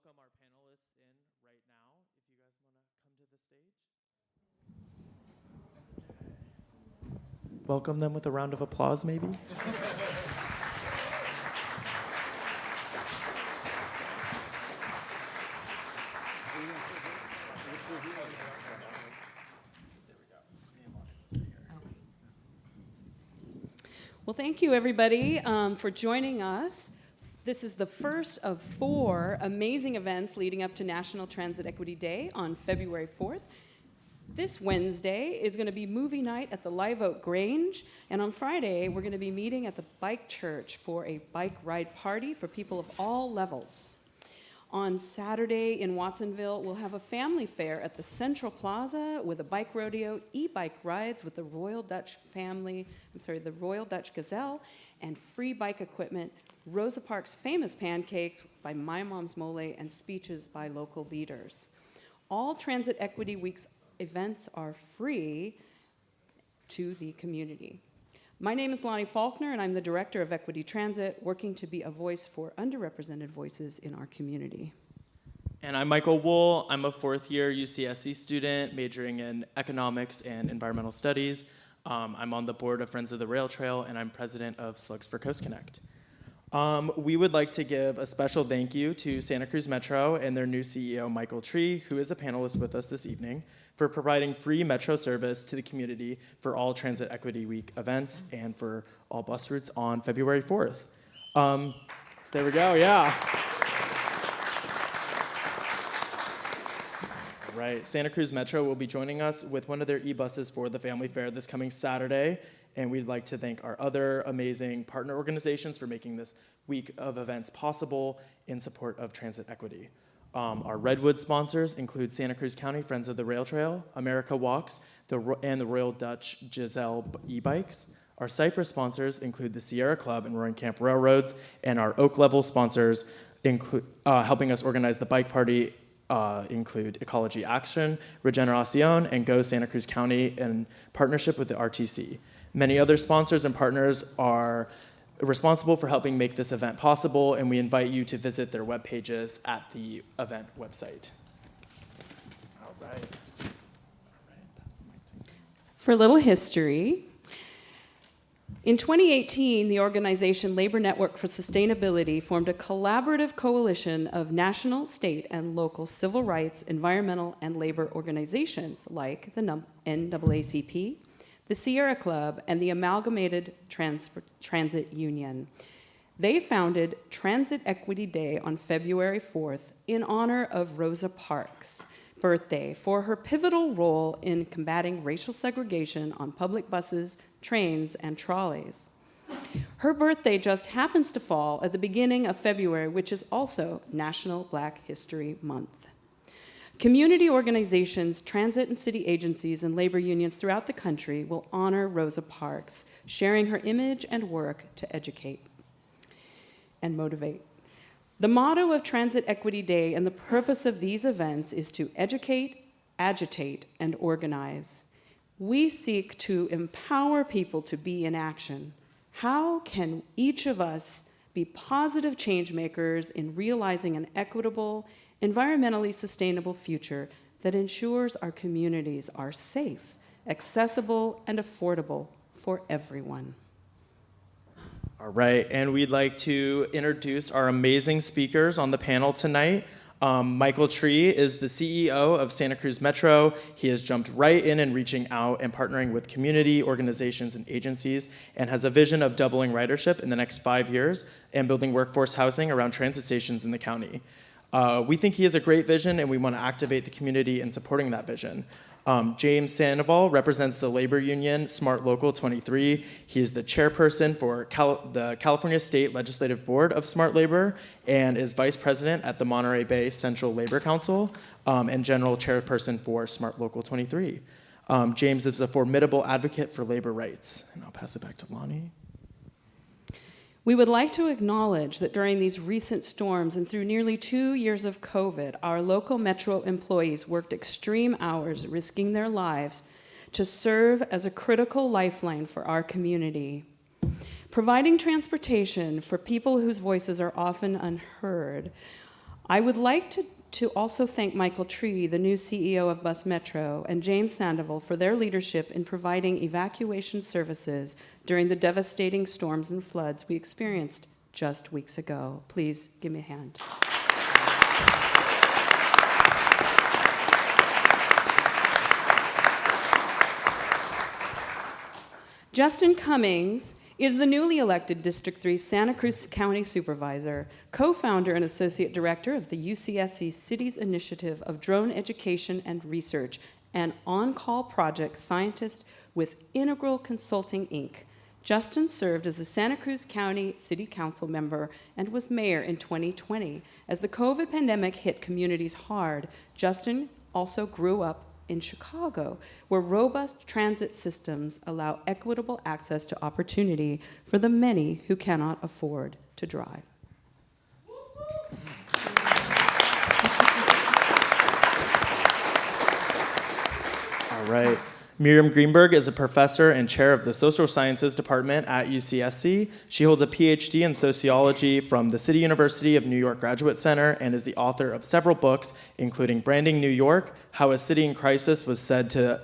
welcome our panelists in right now. If you guys want to come to the stage. Welcome them with a round of applause, maybe. Well, thank you, everybody, for joining us. This is the first of 4 amazing events leading up to National Transit Equity Day on February 4th. This Wednesday is going to be movie night at the Live Oak Grange, and on Friday, we're going to be meeting at the Bike Church for a bike ride party for people of all levels. On Saturday in Watsonville, we'll have a family fair at the Central Plaza with a bike rodeo, e-bike rides with the Royal Dutch Gazelle, and free bike equipment, Rosa Parks' famous pancakes by My Mom's Mole, and speeches by local leaders. All Transit Equity Week's events are free to the community. My name is Lani Faulkner, and I'm the Director of Equity Transit, working to be a voice for underrepresented voices in our community. And I'm Michael Wool. I'm a 4th-year UCSC student majoring in economics and environmental studies. I'm on the board of Friends of the Rail Trail, and I'm president of Slugs for Coast Connect. We would like to give a special thank you to Santa Cruz Metro and their new CEO, Michael Tree, who is a panelist with us this evening, for providing free Metro service to the community for all Transit Equity Week events and for all bus routes on February 4th. There we go, yeah. Right, Santa Cruz Metro will be joining us with one of their e-buses for the Family Fair this coming Saturday, and we'd like to thank our other amazing partner organizations for making this week of events possible in support of transit equity. Our Redwood sponsors include Santa Cruz County Friends of the Rail Trail, America Walks, and the Royal Dutch Gazelle e-bikes. Our Cypress sponsors include the Sierra Club and Roaring Camp Railroads, and our Oak Level sponsors include helping us organize the bike party include Ecology Action, Regeneracion, and Go Santa Cruz County in partnership with the RTC. Many other sponsors and partners are responsible for helping make this event possible, and we invite you to visit their web pages at the event website. All right. Pass the mic to me. For a little history, in 2018, the organization Labor Network for Sustainability formed a collaborative coalition of national, state, and local civil rights, environmental, and labor organizations like the NAACP, the Sierra Club, and the Amalgamated Transit Union. They founded Transit Equity Day on February 4th in honor of Rosa Parks' birthday for her pivotal role in combating racial segregation on public buses, trains, and trolleys. Her birthday just happens to fall at the beginning of February, which is also National Black History Month. Community organizations, transit and city agencies, and labor unions throughout the country will honor Rosa Parks, sharing her image and work to educate and motivate. The motto of Transit Equity Day and the purpose of these events is to educate, agitate, and organize. We seek to empower people to be in action. How can each of us be positive change makers in realizing an equitable, environmentally sustainable future that ensures our communities are safe, accessible, and affordable for everyone? All right, and we'd like to introduce our amazing speakers on the panel tonight. Michael Tree is the CEO of Santa Cruz Metro. He has jumped right in and reaching out and partnering with community organizations and agencies, and has a vision of doubling ridership in the next 5 years and building workforce housing around transit stations in the county. We think he has a great vision, and we want to activate the community in supporting that vision. James Sandoval represents the labor union Smart Local 23. He is the chairperson for the California State Legislative Board of Smart Labor and is vice president at the Monterey Bay Central Labor Council and general chairperson for Smart Local 23. James is a formidable advocate for labor rights. And I'll pass it back to Lani. We would like to acknowledge that during these recent storms and through nearly 2 years of COVID, our local Metro employees worked extreme hours, risking their lives to serve as a critical lifeline for our community. Providing transportation for people whose voices are often unheard I would like to also thank Michael Tree, the new CEO of Bus Metro, and James Sandoval for their leadership in providing evacuation services during the devastating storms and floods we experienced just weeks ago. Please give me a hand. Justin Cummings is the newly elected District 3 Santa Cruz County Supervisor, co-founder and associate director of the UCSC Cities Initiative of Drone Education and Research, and on-call project scientist with Integral Consulting, Inc. Justin served as a Santa Cruz County City Council member and was mayor in 2020. As the COVID pandemic hit communities hard, Justin also grew up in Chicago, where robust transit systems allow equitable access to opportunity for the many who cannot afford to drive. All right. Miriam Greenberg is a professor and chair of the Social Sciences Department at UCSC. She holds a PhD in sociology from the City University of New York Graduate Center and is the author of several books, including Branding New York, How a City in Crisis was sold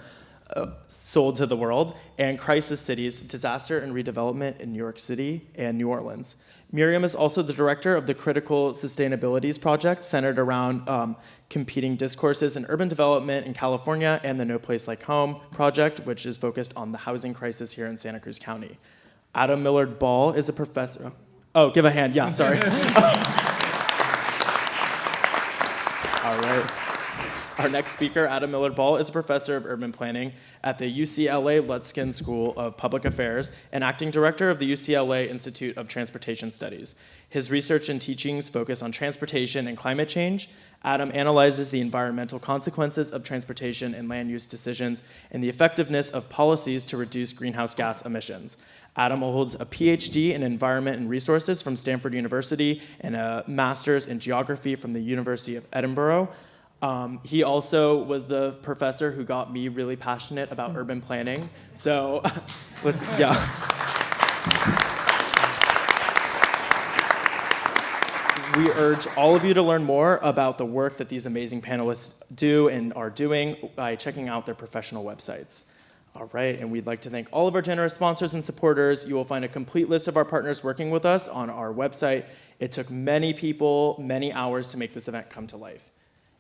to the world, and Crisis Cities, Disaster and Redevelopment in New York City and New Orleans. Miriam is also the director of the Critical Sustainabilities Project, centered around competing discourses in urban development in California, and the No Place Like Home project, which is focused on the housing crisis here in Santa Cruz County. Adam Millard-Ball is a professor. Oh, give a hand. Yeah, sorry. All right. Our next speaker, Adam Millard-Ball, is a professor of urban planning at the UCLA Lutzkin School of Public Affairs and acting director of the UCLA Institute of Transportation Studies. His research and teachings focus on transportation and climate change. Adam analyzes the environmental consequences of transportation and land use decisions and the effectiveness of policies to reduce greenhouse gas emissions. Adam holds a PhD in Environment and Resources from Stanford University and a master's in Geography from the University of Edinburgh. He also was the professor who got me really passionate about urban planning. So We urge all of you to learn more about the work that these amazing panelists do and are doing by checking out their professional websites. All right, and we'd like to thank all of our generous sponsors and supporters. You will find a complete list of our partners working with us on our website. It took many people, many hours to make this event come to life.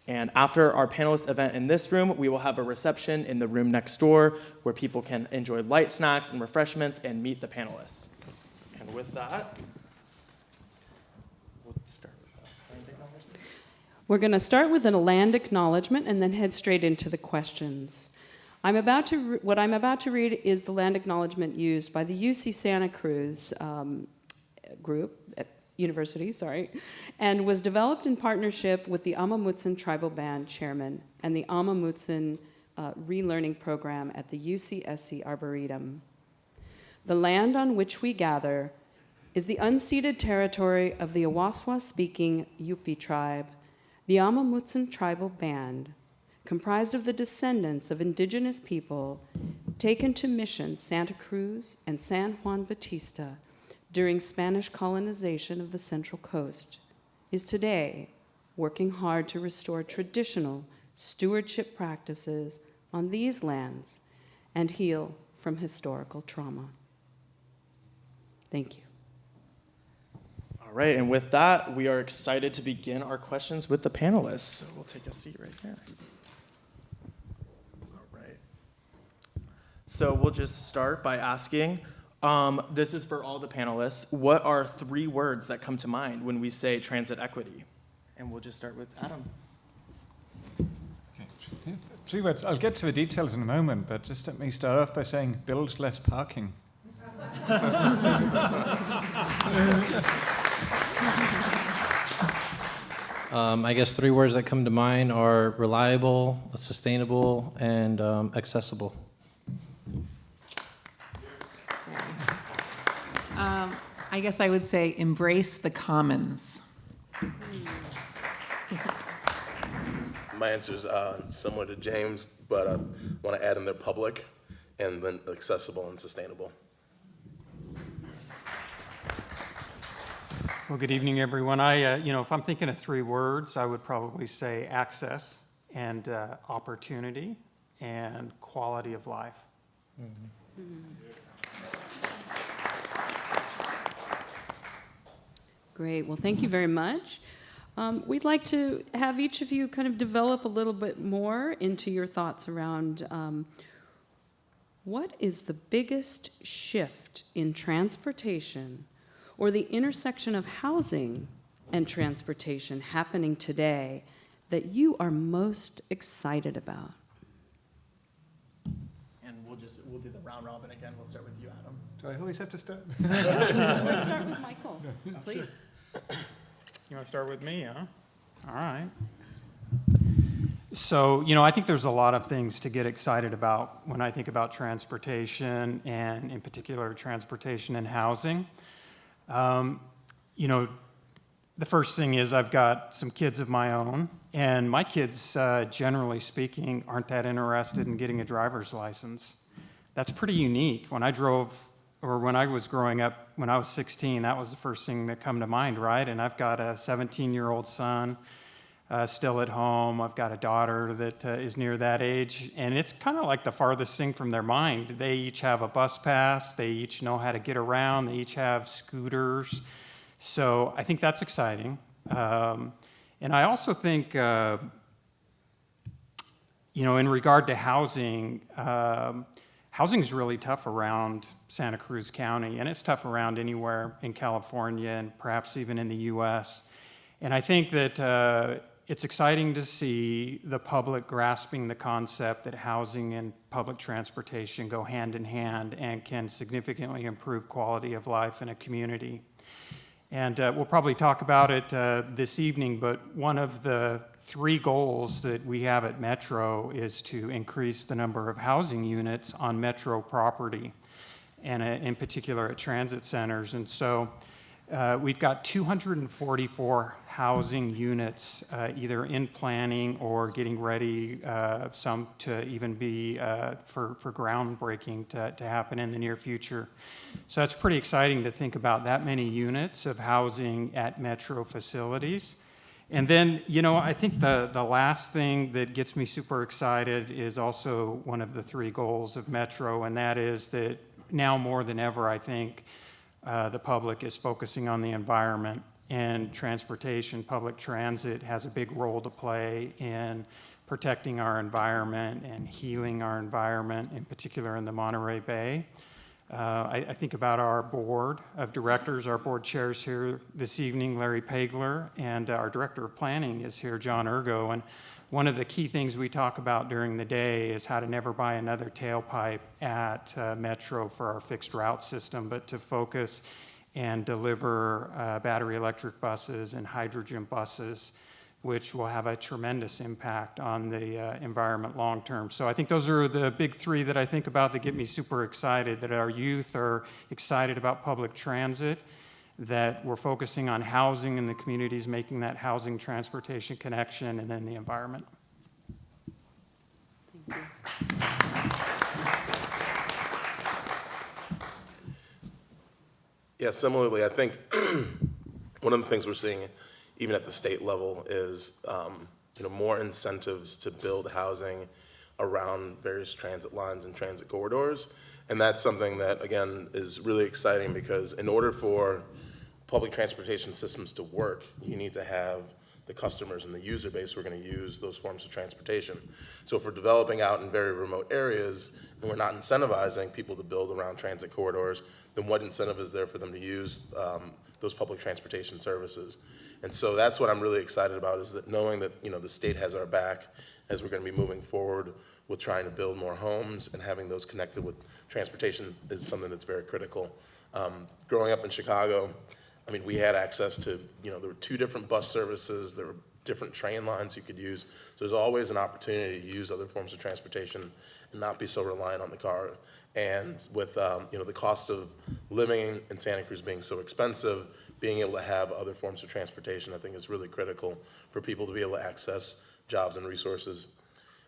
And after our panelist event in this room, we will have a reception in the room next door where people can enjoy light snacks and refreshments and meet the panelists. And with that, we'll start with land acknowledgement. We're going to start with a land acknowledgement and then head straight into the questions. What I'm about to read is the land acknowledgement used by the UC Santa Cruz University, and was developed in partnership with the Amamutsan Tribal Band Chairman and the Amamutsan Relearning Program at the UCSC Arboretum. The land on which we gather is the unceded territory of the Awaswa-speaking Yupi tribe, the Amamutsan Tribal Band, comprised of the descendants of indigenous people taken to Mission Santa Cruz and San Juan Bautista during Spanish colonization of the Central Coast, is today working hard to restore traditional stewardship practices on these lands and heal from historical trauma. Thank you. All right, and with that, we are excited to begin our questions with the panelists. We'll take a seat right here. All right. So we'll just start by asking, this is for all the panelists, what are 3 words that come to mind when we say transit equity? And we'll just start with Adam. Okay. 3 words. I'll get to the details in a moment, but just let me start off by saying build less parking. I guess 3 words that come to mind are reliable, sustainable, and accessible. I guess I would say embrace the commons. My answer is similar to James, but I want to add in there public and then accessible and sustainable. Well, good evening, everyone. If I'm thinking of 3 words, I would probably say access and opportunity and quality of life. Great. Well, thank you very much. We'd like to have each of you kind of develop a little bit more into your thoughts around what is the biggest shift in transportation or the intersection of housing and transportation happening today that you are most excited about? And we'll do the round robin again. We'll start with you, Adam. Do I always have to start? Let's start with Michael, please. You want to start with me, huh? All right. So, I think there's a lot of things to get excited about when I think about transportation, and in particular, transportation and housing. The first thing is I've got some kids of my own, and my kids, generally speaking, aren't that interested in getting a driver's license. That's pretty unique. When I was growing up, when I was 16, that was the first thing that come to mind, right? And I've got a 17-year-old son still at home. I've got a daughter that is near that age, and it's kind of like the farthest thing from their mind. They each have a bus pass. They each know how to get around. They each have scooters. So I think that's exciting. And I also think, in regard to housing, housing is really tough around Santa Cruz County, and it's tough around anywhere in California and perhaps even in the U.S. And I think that it's exciting to see the public grasping the concept that housing and public transportation go hand in hand and can significantly improve quality of life in a community. And we'll probably talk about it this evening, but one of the 3 goals that we have at Metro is to increase the number of housing units on Metro property, and in particular at transit centers. And so we've got 244 housing units either in planning or getting ready, some to even be for groundbreaking to happen in the near future. So that's pretty exciting to think about that many units of housing at Metro facilities. And then, I think the last thing that gets me super excited is also one of the 3 goals of Metro, and that is that now more than ever, I think, the public is focusing on the environment, and transportation, public transit has a big role to play in protecting our environment and healing our environment, in particular in the Monterey Bay. I think about our board of directors. Our board chair is here this evening, Larry Pagler, and our director of planning is here, John Ergo. And one of the key things we talk about during the day is how to never buy another tailpipe at Metro for our fixed route system, but to focus and deliver battery electric buses and hydrogen buses, which will have a tremendous impact on the environment long term. So I think those are the big 3 that I think about that get me super excited, that our youth are excited about public transit, that we're focusing on housing and the communities making that housing transportation connection, and then the environment. Thank you. Yeah, similarly, I think one of the things we're seeing, even at the state level, is more incentives to build housing around various transit lines and transit corridors. And that's something that, again, is really exciting, because in order for public transportation systems to work, you need to have the customers and the user base who are going to use those forms of transportation. So if we're developing out in very remote areas and we're not incentivizing people to build around transit corridors, then what incentive is there for them to use those public transportation services? And so that's what I'm really excited about, is that knowing that the state has our back as we're going to be moving forward with trying to build more homes, and having those connected with transportation is something that's very critical. Growing up in Chicago, we had access to, there were 2 different bus services, there were different train lines you could use. So there's always an opportunity to use other forms of transportation and not be so reliant on the car. And with the cost of living in Santa Cruz being so expensive, being able to have other forms of transportation, I think, is really critical for people to be able to access jobs and resources.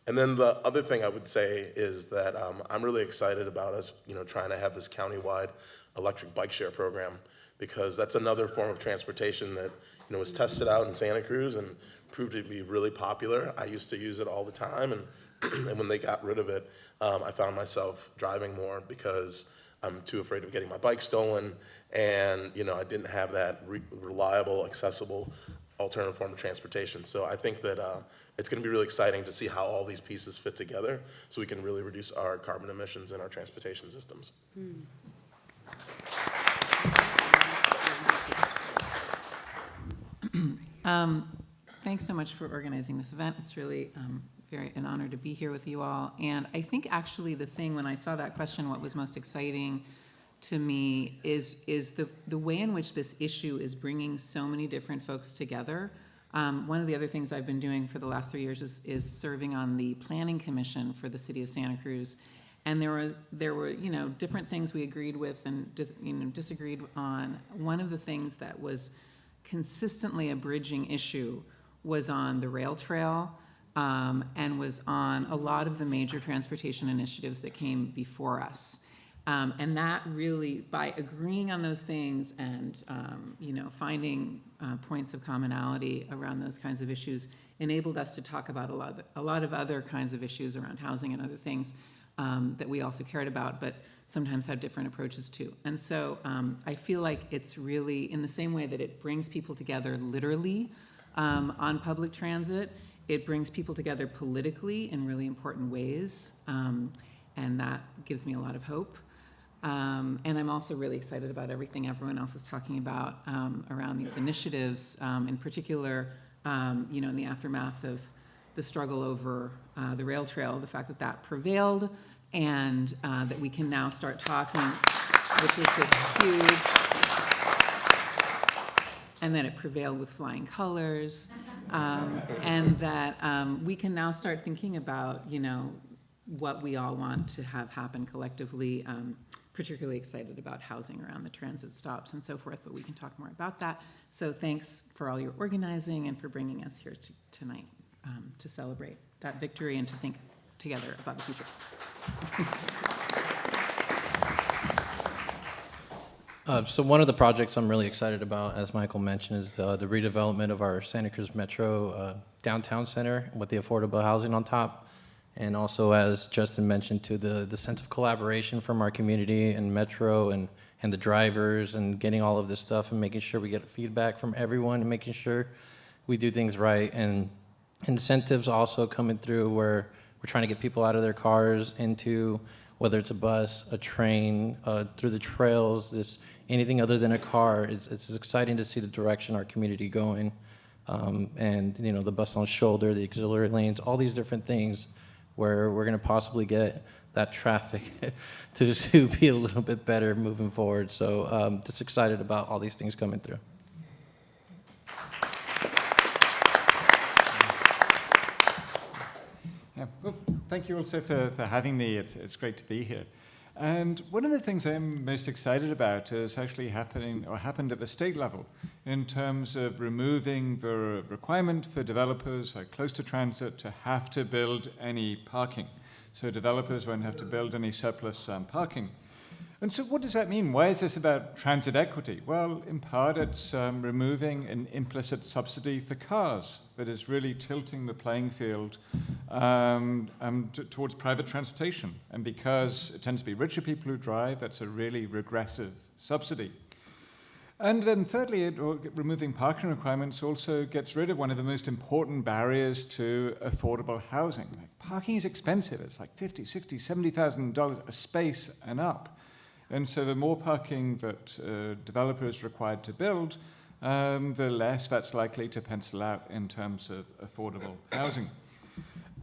And then the other thing I would say is that I'm really excited about us, trying to have this countywide electric bike share program. because that's another form of transportation that, was tested out in Santa Cruz and proved to be really popular. I used to use it all the time, and and when they got rid of it, I found myself driving more because I'm too afraid of getting my bike stolen, and I didn't have that reliable, accessible alternative form of transportation. So I think that it's going to be really exciting to see how all these pieces fit together so we can really reduce our carbon emissions in our transportation systems. Thanks so much for organizing this event. It's really an honor to be here with you all. And I think actually the thing, when I saw that question, what was most exciting to me is the way in which this issue is bringing so many different folks together. One of the other things I've been doing for the last 3 years is serving on the Planning Commission for the City of Santa Cruz. And there were different things we agreed with and disagreed on. One of the things that was consistently a bridging issue was on the rail trail, and was on a lot of the major transportation initiatives that came before us. And that really, by agreeing on those things and finding points of commonality around those kinds of issues, enabled us to talk about a lot of other kinds of issues around housing and other things that we also cared about, but sometimes have different approaches to. And so I feel like it's really, in the same way that it brings people together literally on public transit, it brings people together politically in really important ways, and that gives me a lot of hope. And I'm also really excited about everything everyone else is talking about around these initiatives, in particular, in the aftermath of the struggle over the rail trail, the fact that that prevailed, and that we can now start talking, which is just huge, and that it prevailed with flying colors, and that we can now start thinking about, what we all want to have happen collectively. Particularly excited about housing around the transit stops and so forth, but we can talk more about that. So thanks for all your organizing and for bringing us here tonight to celebrate that victory and to think together about the future. So one of the projects I'm really excited about, as Michael mentioned, is the redevelopment of our Santa Cruz Metro downtown center with the affordable housing on top. And also, as Justin mentioned, to the sense of collaboration from our community and Metro and the drivers, and getting all of this stuff and making sure we get feedback from everyone and making sure we do things right. And incentives also coming through where we're trying to get people out of their cars into, whether it's a bus, a train, through the trails, anything other than a car. It's exciting to see the direction our community going. And the bus on shoulder, the auxiliary lanes, all these different things, where we're going to possibly get that traffic to be a little bit better moving forward. So just excited about all these things coming through. Yeah. Well, thank you also for having me. It's great to be here. And one of the things I'm most excited about is actually happened at the state level in terms of removing the requirement for developers close to transit to have to build any parking. So developers won't have to build any surplus parking. And so what does that mean? Why is this about transit equity? Well, in part, it's removing an implicit subsidy for cars that is really tilting the playing field towards private transportation. And because it tends to be richer people who drive, that's a really regressive subsidy. And then thirdly, removing parking requirements also gets rid of one of the most important barriers to affordable housing. Parking is expensive. It's like $50,000, $60,000, $70,000 a space and up. And so the more parking that developers are required to build, the less that's likely to pencil out in terms of affordable housing.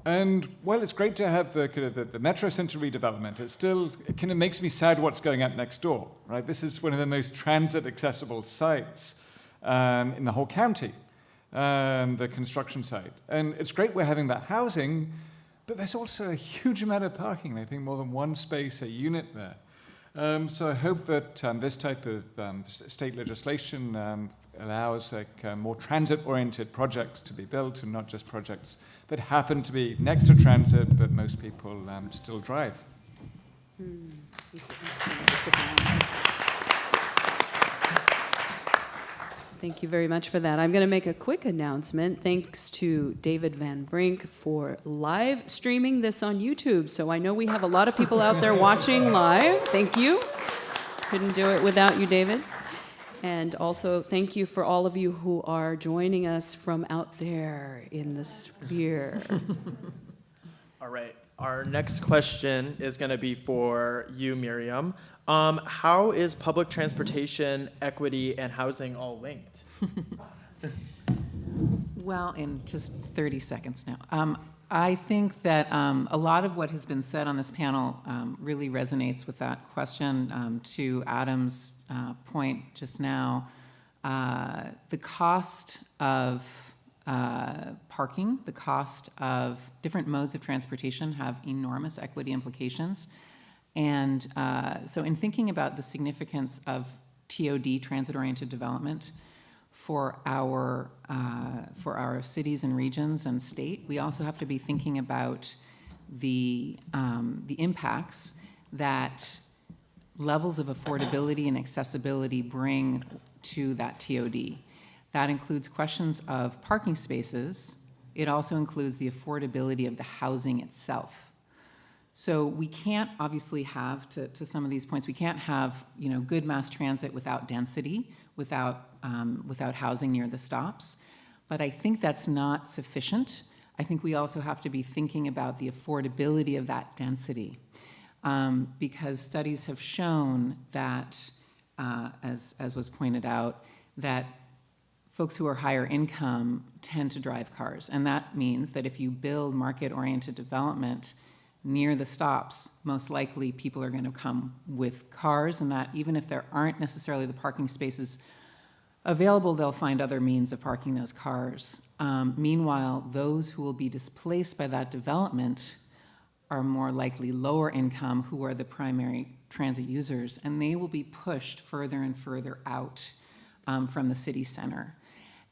And while it's great to have the Metro Center redevelopment, it kind of makes me sad what's going up next door, right? This is one of the most transit accessible sites in the whole county, the construction site. And it's great we're having that housing, but there's also a huge amount of parking. I think more than one space a unit there. So I hope that this type of state legislation allows more transit-oriented projects to be built, and not just projects that happen to be next to transit, but most people still drive. Thank you very much for that. I'm going to make a quick announcement. Thanks to David Van Brink for live streaming this on YouTube. So I know we have a lot of people out there watching live. Thank you. Couldn't do it without you, David. And also, thank you for all of you who are joining us from out there in the sphere. All right. Our next question is going to be for you, Miriam. How is public transportation, equity, and housing all linked? Well, in just 30 seconds now. I think that a lot of what has been said on this panel really resonates with that question. To Adam's point just now, the cost of parking, the cost of different modes of transportation have enormous equity implications. And so in thinking about the significance of TOD, transit-oriented development, for our cities and regions and state, we also have to be thinking about the impacts that levels of affordability and accessibility bring to that TOD. That includes questions of parking spaces. It also includes the affordability of the housing itself. So we can't obviously have, to some of these points, we can't have good mass transit without density, without housing near the stops. But I think that's not sufficient. I think we also have to be thinking about the affordability of that density. Because studies have shown that, as was pointed out, that folks who are higher income tend to drive cars. And that means that if you build market-oriented development near the stops, most likely people are going to come with cars, and that even if there aren't necessarily the parking spaces available, they'll find other means of parking those cars. Meanwhile, those who will be displaced by that development are more likely lower income, who are the primary transit users, and they will be pushed further and further out from the city center.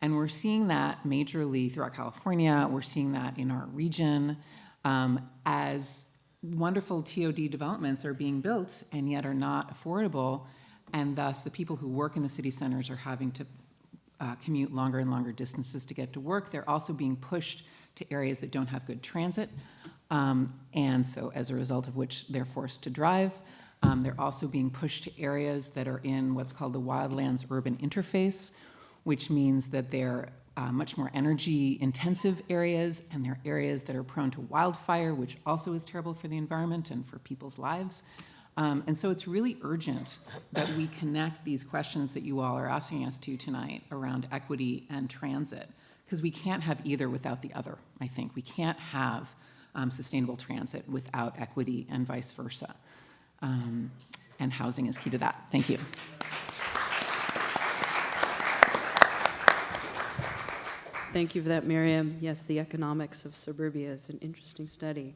And we're seeing that majorly throughout California. We're seeing that in our region. As wonderful TOD developments are being built and yet are not affordable, and thus the people who work in the city centers are having to commute longer and longer distances to get to work. They're also being pushed to areas that don't have good transit, and so as a result of which they're forced to drive. They're also being pushed to areas that are in what's called the wildlands-urban interface, which means that they're much more energy-intensive areas, and they're areas that are prone to wildfire, which also is terrible for the environment and for people's lives. And so it's really urgent that we connect these questions that you all are asking us to tonight around equity and transit, because we can't have either without the other, I think. We can't have sustainable transit without equity and vice versa. And housing is key to that. Thank you. Thank you for that, Miriam. Yes, the economics of suburbia is an interesting study.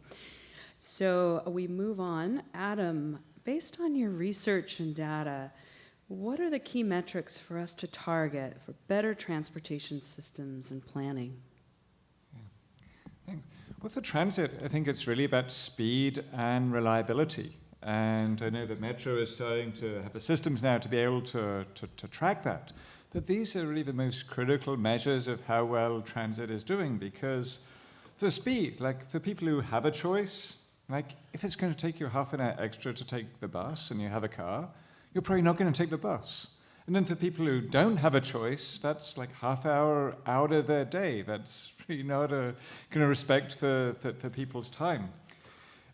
So we move on. Adam, based on your research and data, what are the key metrics for us to target for better transportation systems and planning? Thanks. Well, for transit, I think it's really about speed and reliability. And I know that Metro is starting to have the systems now to be able to track that. But these are really the most critical measures of how well transit is doing, because for speed, like for people who have a choice, like if it's going to take you half an hour extra to take the bus and you have a car, you're probably not going to take the bus. And then for people who don't have a choice, that's like half hour out of their day. That's really not a kind of respect for people's time.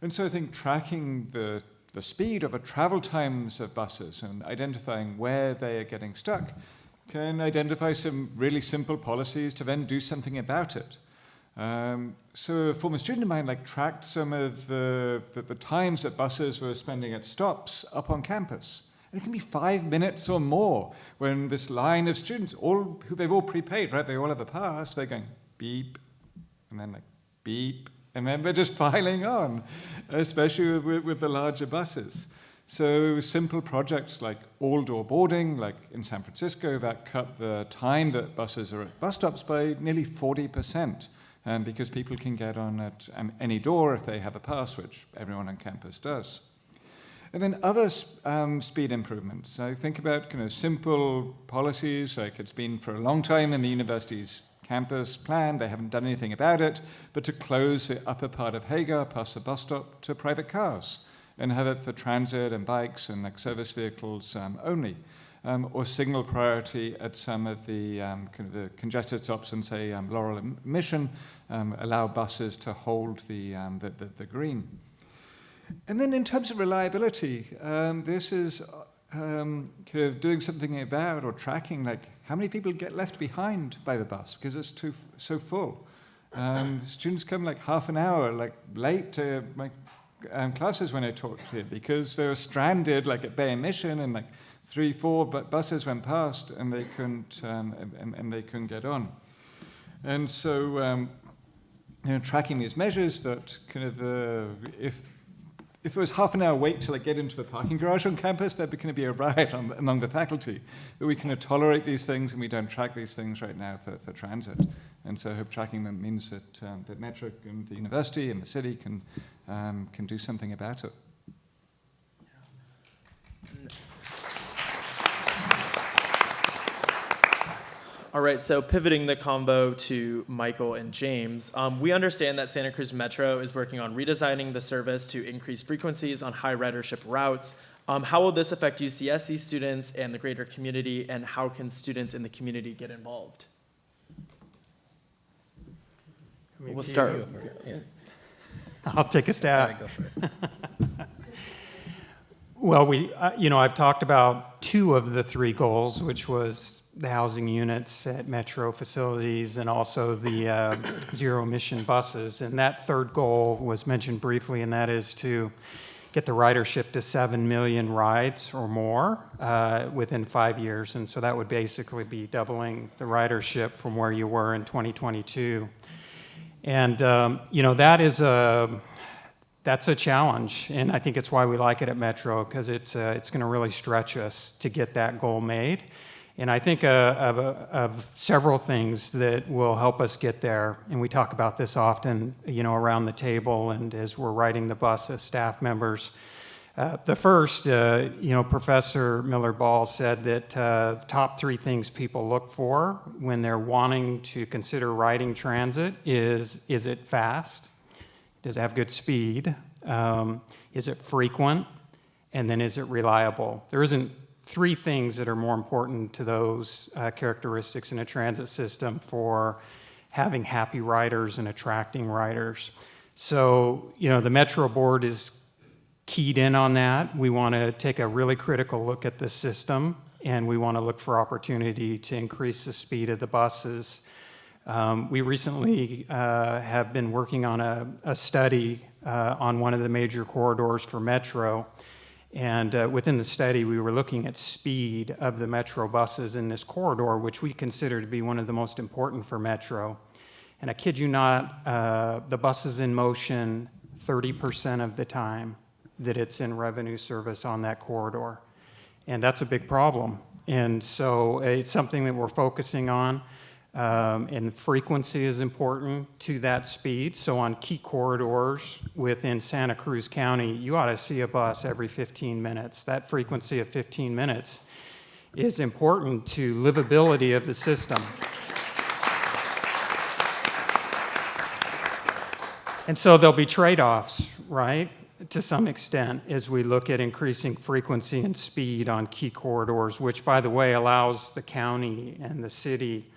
And so I think tracking the speed of the travel times of buses and identifying where they are getting stuck can identify some really simple policies to then do something about it. So a former student of mine tracked some of the times that buses were spending at stops up on campus. And it can be 5 minutes or more when this line of students, they've all prepaid, right? They all have a pass. They're going beep, and then beep, and then they're just piling on, especially with the larger buses. So simple projects like all-door boarding, like in San Francisco, that cut the time that buses are at bus stops by nearly 40%, because people can get on at any door if they have a pass, which everyone on campus does. And then other speed improvements. So think about kind of simple policies, like it's been for a long time in the university's campus plan, they haven't done anything about it, but to close the upper part of Hagar past the bus stop to private cars and have it for transit and bikes and like service vehicles only. Or signal priority at some of the kind of the congested stops and say Laurel and Mission, allow buses to hold the green. And then in terms of reliability, this is kind of doing something about or tracking like how many people get left behind by the bus because it's so full. Students come like half an hour like late to my classes when I taught here because they were stranded like at Bay Mission and like 3-4 buses went past and they couldn't get on. And so tracking these measures that kind of if it was half an hour wait till I get into the parking garage on campus, there'd be going to be a riot among the faculty. But we kind of tolerate these things and we don't track these things right now for transit. And so I hope tracking them means that Metro and the university and the city can do something about it. All right, so pivoting the convo to Michael and James, we understand that Santa Cruz Metro is working on redesigning the service to increase frequencies on high ridership routes. How will this affect UCSC students and the greater community, and how can students in the community get involved? We'll start. Yeah. I'll take a stab. Go for it. Well, I've talked about 2 of the 3 goals, which was the housing units at Metro facilities and also the zero-emission buses. And that 3rd goal was mentioned briefly, and that is to get the ridership to 7 million rides or more within 5 years. And so that would basically be doubling the ridership from where you were in 2022. And, that's a challenge, and I think it's why we like it at Metro, because it's going to really stretch us to get that goal made. And I think of several things that will help us get there, and we talk about this often, around the table and as we're riding the bus as staff members. The first, Professor Millard-Ball said that top 3 things people look for when they're wanting to consider riding transit is it fast? Does it have good speed? Is it frequent? And then is it reliable? There isn't 3 things that are more important to those characteristics in a transit system for having happy riders and attracting riders. So, the Metro Board is keyed in on that. We want to take a really critical look at the system, and we want to look for opportunity to increase the speed of the buses. We recently have been working on a study on one of the major corridors for Metro, and within the study we were looking at speed of the Metro buses in this corridor, which we consider to be one of the most important for Metro. And I kid you not, the bus is in motion 30% of the time that it's in revenue service on that corridor. And that's a big problem. And so it's something that we're focusing on. And frequency is important to that speed. So on key corridors within Santa Cruz County, you ought to see a bus every 15 minutes. That frequency of 15 minutes is important to livability of the system. And so there'll be trade-offs, right, to some extent, as we look at increasing frequency and speed on key corridors, which, by the way, allows the county and the city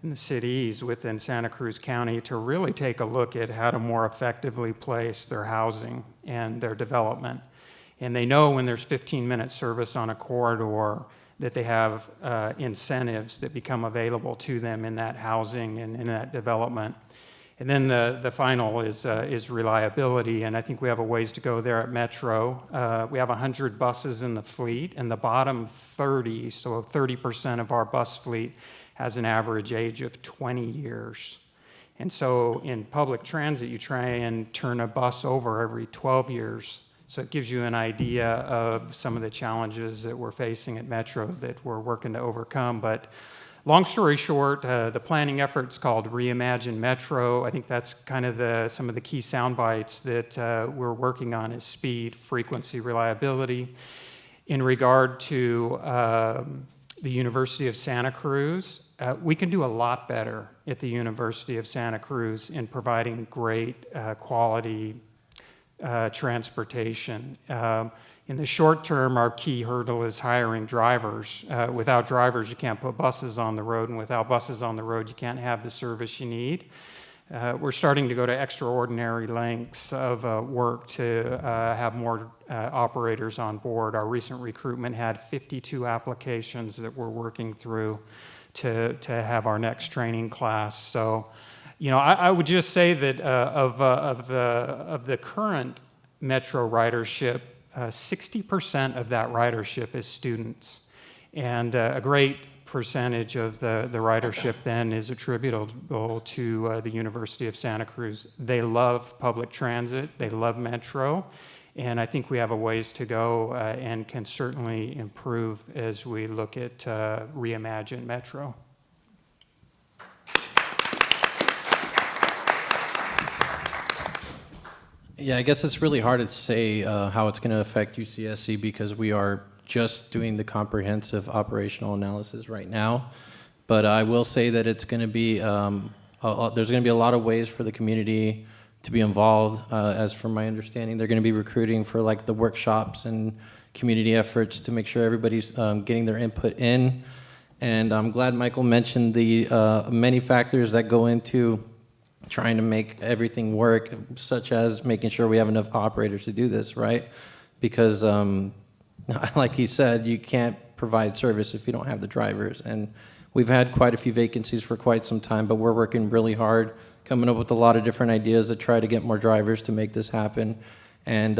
and the cities within Santa Cruz County to really take a look at how to more effectively place their housing and their development. And they know when there's 15-minute service on a corridor that they have incentives that become available to them in that housing and in that development. And then the final is reliability, and I think we have a ways to go there at Metro. We have 100 buses in the fleet, and the bottom 30, so 30% of our bus fleet, has an average age of 20 years. And so in public transit, you try and turn a bus over every 12 years. So it gives you an idea of some of the challenges that we're facing at Metro that we're working to overcome. But long story short, the planning effort's called Reimagine Metro. I think that's kind of some of the key sound bites that we're working on is speed, frequency, reliability. In regard to the University of Santa Cruz, we can do a lot better at the University of Santa Cruz in providing great quality transportation. In the short term, our key hurdle is hiring drivers. Without drivers, you can't put buses on the road, and without buses on the road, you can't have the service you need. We're starting to go to extraordinary lengths of work to have more operators on board. Our recent recruitment had 52 applications that we're working through to have our next training class. So, you know, I would just say that of the current Metro ridership, 60% of that ridership is students, and a great percentage of the ridership then is attributable to the University of Santa Cruz. They love public transit, they love Metro, and I think we have a ways to go and can certainly improve as we look at Reimagine Metro. Yeah, I guess it's really hard to say how it's going to affect UCSC because we are just doing the comprehensive operational analysis right now. But I will say that it's going to be, there's going to be a lot of ways for the community to be involved. As from my understanding, they're going to be recruiting for like the workshops and community efforts to make sure everybody's getting their input in. And I'm glad Michael mentioned the many factors that go into trying to make everything work, such as making sure we have enough operators to do this, right? Because like he said, you can't provide service if you don't have the drivers. And we've had quite a few vacancies for quite some time, but we're working really hard, coming up with a lot of different ideas to try to get more drivers to make this happen. And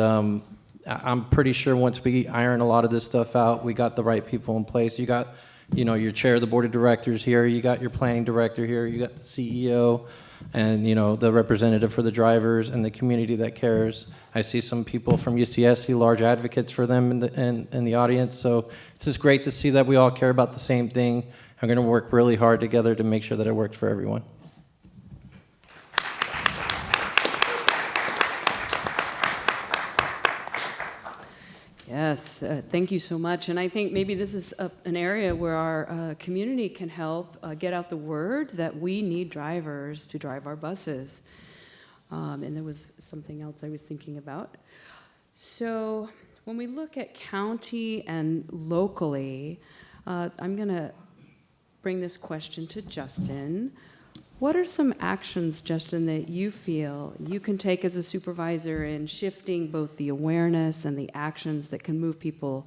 I'm pretty sure once we iron a lot of this stuff out, we got the right people in place. You got, you know, your chair of the board of directors here, you got your planning director here, you got the CEO, and you know, the representative for the drivers and the community that cares. I see some people from UCSC, large advocates for them in the audience. So it's just great to see that we all care about the same thing. I'm going to work really hard together to make sure that it works for everyone. Yes, thank you so much. And I think maybe this is an area where our community can help get out the word that we need drivers to drive our buses. And there was something else I was thinking about. So when we look at county and locally, I'm going to bring this question to Justin. What are some actions, Justin, that you feel you can take as a supervisor in shifting both the awareness and the actions that can move people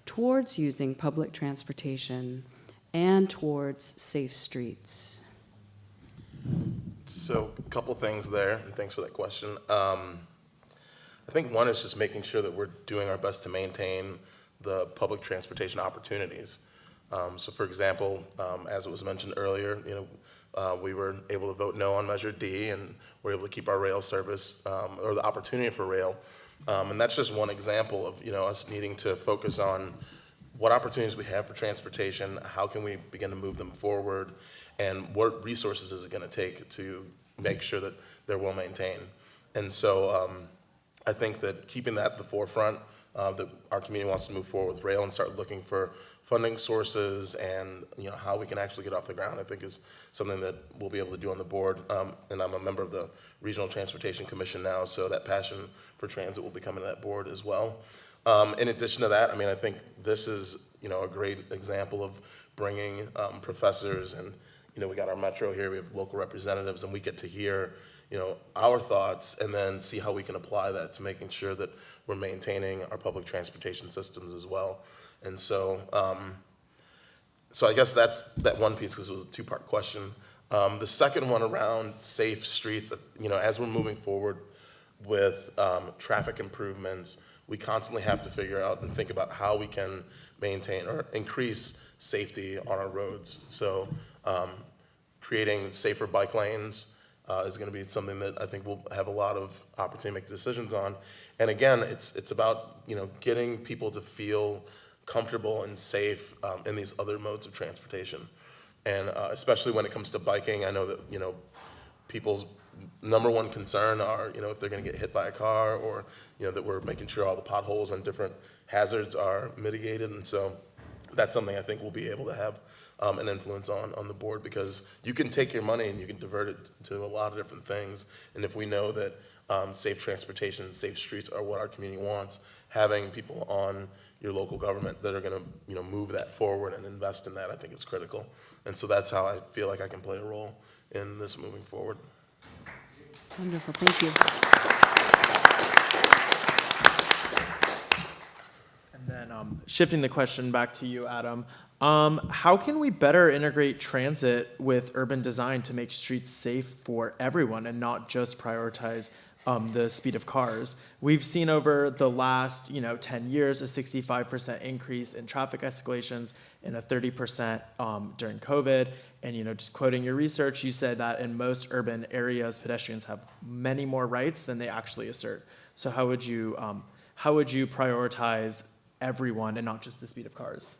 towards using public transportation and towards safe streets? So a couple things there, and thanks for that question. I think one is just making sure that we're doing our best to maintain the public transportation opportunities. So for example, as it was mentioned earlier, you know, we were able to vote no on Measure D, and we're able to keep our rail service, or the opportunity for rail. And that's just one example of, you know, us needing to focus on what opportunities we have for transportation, how can we begin to move them forward, and what resources is it going to take to make sure that they're well maintained. And so I think that keeping that at the forefront, that our community wants to move forward with rail and start looking for funding sources and, you know, how we can actually get off the ground, I think is something that we'll be able to do on the board. And I'm a member of the Regional Transportation Commission now, so that passion for transit will be coming to that board as well. In addition to that, I mean, I think this is, you know, a great example of bringing professors, and, you know, we got our Metro here, we have local representatives, and we get to hear, you know, our thoughts and then see how we can apply that to making sure that we're maintaining our public transportation systems as well. And so, so I guess that's that one piece, because it was a two-part question. The second one around safe streets, you know, as we're moving forward with traffic improvements, we constantly have to figure out and think about how we can maintain or increase safety on our roads. So creating safer bike lanes is going to be something that I think we'll have a lot of opportunity to make decisions on. And again, it's about, you know, getting people to feel comfortable and safe in these other modes of transportation. And especially when it comes to biking, I know that, you know, people's number one concern are, you know, if they're going to get hit by a car, or, you know, that we're making sure all the potholes and different hazards are mitigated. And so that's something I think we'll be able to have an influence on the board, because you can take your money and you can divert it to a lot of different things. And if we know that safe transportation and safe streets are what our community wants, having people on your local government that are going to, you know, move that forward and invest in that, I think is critical. And so that's how I feel like I can play a role in this moving forward. Wonderful, thank you. And then shifting the question back to you, Adam, how can we better integrate transit with urban design to make streets safe for everyone and not just prioritize the speed of cars? We've seen over the last 10 years a 65% increase in traffic escalations and a 30% during COVID. And just quoting your research, you said that in most urban areas, pedestrians have many more rights than they actually assert. So how would you prioritize everyone and not just the speed of cars?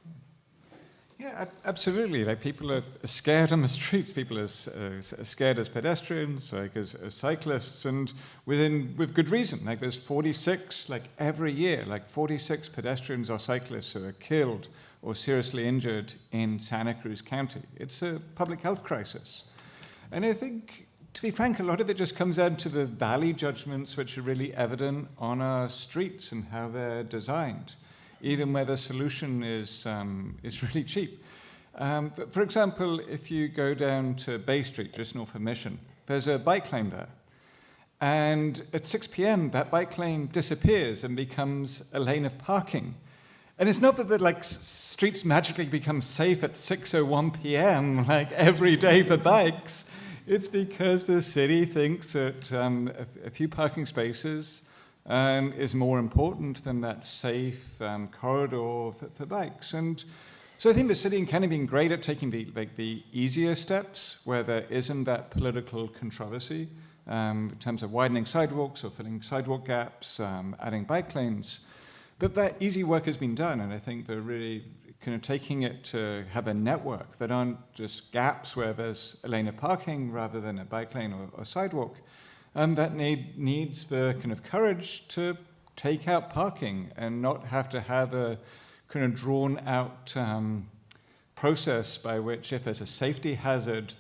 Yeah, absolutely. Like, people are scared on the streets. People are scared as pedestrians, like as cyclists, and with good reason. Like, there's 46, like every year, like 46 pedestrians or cyclists who are killed or seriously injured in Santa Cruz County. It's a public health crisis. And I think, to be frank, a lot of it just comes down to the value judgments which are really evident on our streets and how they're designed, even where the solution is really cheap. For example, if you go down to Bay Street, just north of Mission, there's a bike lane there. And at 6 p.m., that bike lane disappears and becomes a lane of parking. And it's not that the streets magically become safe at 6:01 p.m. like every day for bikes. It's because the city thinks that a few parking spaces is more important than that safe corridor for bikes. And so I think the city and county have been great at taking the easier steps where there isn't that political controversy in terms of widening sidewalks or filling sidewalk gaps, adding bike lanes. But that easy work has been done, and I think they're really kind of taking it to have a network that aren't just gaps where there's a lane of parking rather than a bike lane or sidewalk. That needs the kind of courage to take out parking and not have to have a kind of drawn out process by which, if there's a safety hazard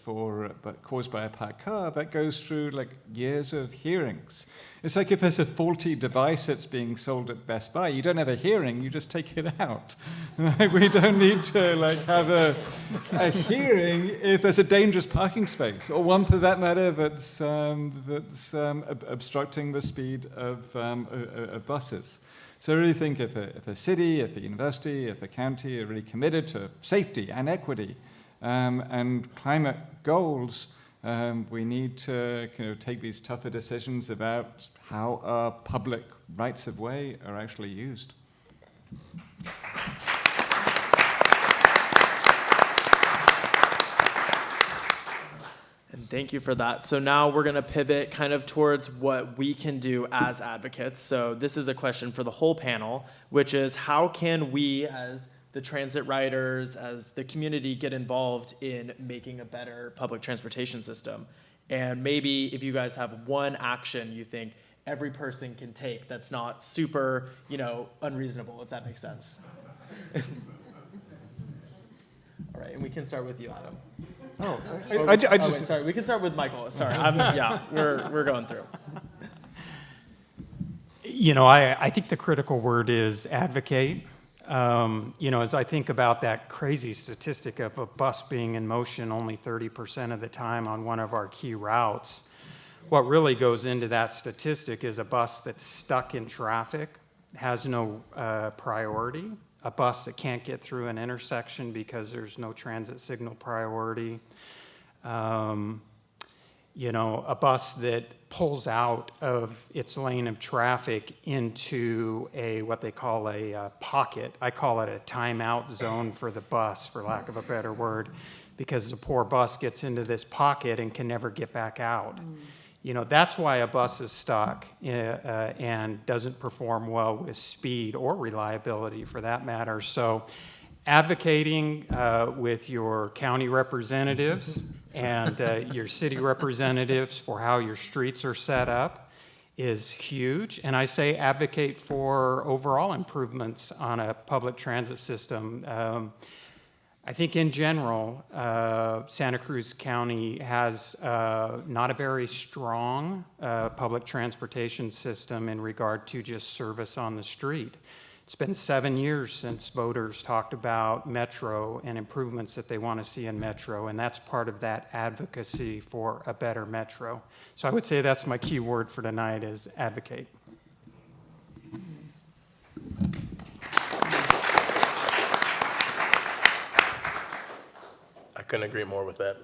caused by a parked car, that goes through years of hearings. It's like if there's a faulty device that's being sold at Best Buy, you don't have a hearing, you just take it out. We don't need to have a hearing if there's a dangerous parking space, or one for that matter that's obstructing the speed of buses. So I really think if a city, if a university, if a county are really committed to safety and equity and climate goals, we need to take these tougher decisions about how our public rights of way are actually used. And thank you for that. So now we're going to pivot kind of towards what we can do as advocates. So this is a question for the whole panel, which is, how can we as the transit riders, as the community, get involved in making a better public transportation system? And maybe if you guys have one action you think every person can take that's not super, unreasonable, if that makes sense. All right, and we can start with you, Adam. Sorry, we can start with Michael. Sorry, we're going through. I think the critical word is advocate. As I think about that crazy statistic of a bus being in motion only 30% of the time on one of our key routes, what really goes into that statistic is a bus that's stuck in traffic, has no priority, a bus that can't get through an intersection because there's no transit signal priority, a bus that pulls out of its lane of traffic into what they call a pocket. I call it a timeout zone for the bus, for lack of a better word, because the poor bus gets into this pocket and can never get back out. That's why a bus is stuck and doesn't perform well with speed or reliability, for that matter. So advocating with your county representatives and your city representatives for how your streets are set up is huge. And I say advocate for overall improvements on a public transit system. I think in general, Santa Cruz County has not a very strong public transportation system in regard to just service on the street. It's been 7 years since voters talked about Metro and improvements that they want to see in Metro, and that's part of that advocacy for a better Metro. So I would say that's my key word for tonight is advocate. I couldn't agree more with that.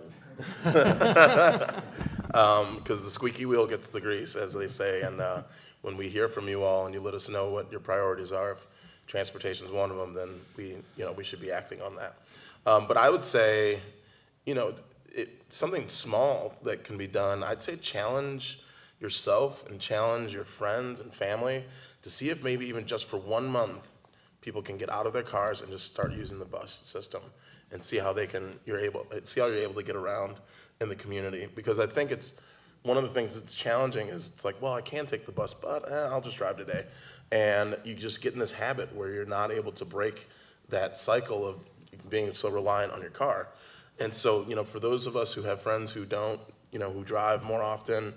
Because the squeaky wheel gets the grease, as they say, and when we hear from you all and you let us know what your priorities are, if transportation is one of them, then we should be acting on that. But I would say, something small that can be done. I'd say challenge yourself and challenge your friends and family to see if maybe even just for 1 month, people can get out of their cars and just start using the bus system and see how you're able to get around in the community. Because I think it's one of the things that's challenging is it's like, well, I can take the bus, but I'll just drive today. And you just get in this habit where you're not able to break that cycle of being so reliant on your car. And so, for those of us who have friends who don't, who drive more often,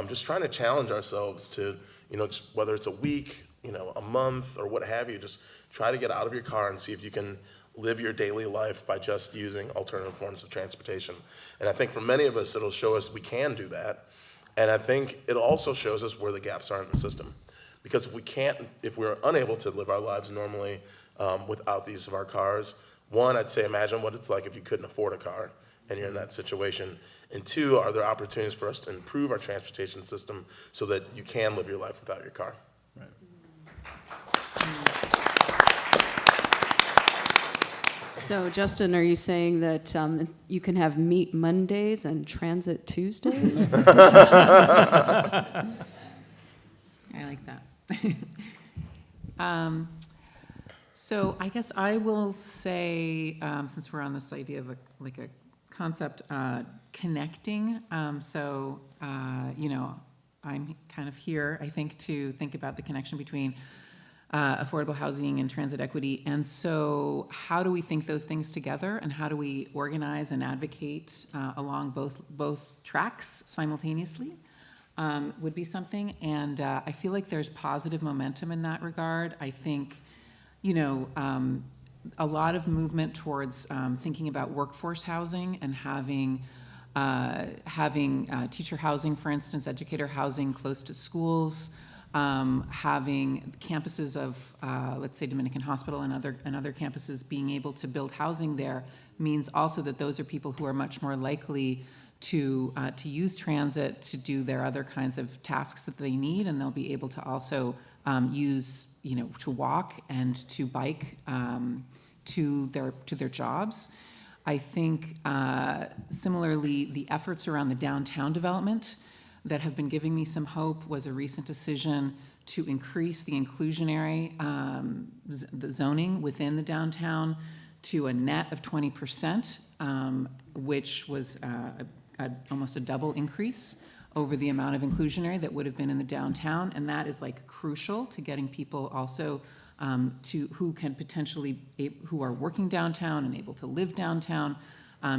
just trying to challenge ourselves to, just whether it's a week, a month or what have you, just try to get out of your car and see if you can live your daily life by just using alternative forms of transportation. And I think for many of us, it'll show us we can do that. And I think it also shows us where the gaps are in the system. Because if we're unable to live our lives normally without the use of our cars, one, I'd say imagine what it's like if you couldn't afford a car and you're in that situation. And two, are there opportunities for us to improve our transportation system so that you can live your life without your car? Right. So, Justin, are you saying that you can have meet Mondays and transit Tuesdays? I like that. So I guess I will say, since we're on this idea of a concept, connecting. I'm kind of here, I think, to think about the connection between affordable housing and transit equity. And so how do we think those things together, and how do we organize and advocate along both tracks simultaneously? Would be something, and I feel like there's positive momentum in that regard. I think, a lot of movement towards thinking about workforce housing and having teacher housing, for instance, educator housing close to schools, having campuses of, let's say, Dominican Hospital and other campuses being able to build housing there means also that those are people who are much more likely to use transit to do their other kinds of tasks that they need, and they'll be able to also use, to walk and to bike to their jobs. I think similarly, the efforts around the downtown development that have been giving me some hope was a recent decision to increase the inclusionary the zoning within the downtown to a net of 20%, which was almost a double increase over the amount of inclusionary that would have been in the downtown, and that is crucial to getting people also who are working downtown and able to live downtown,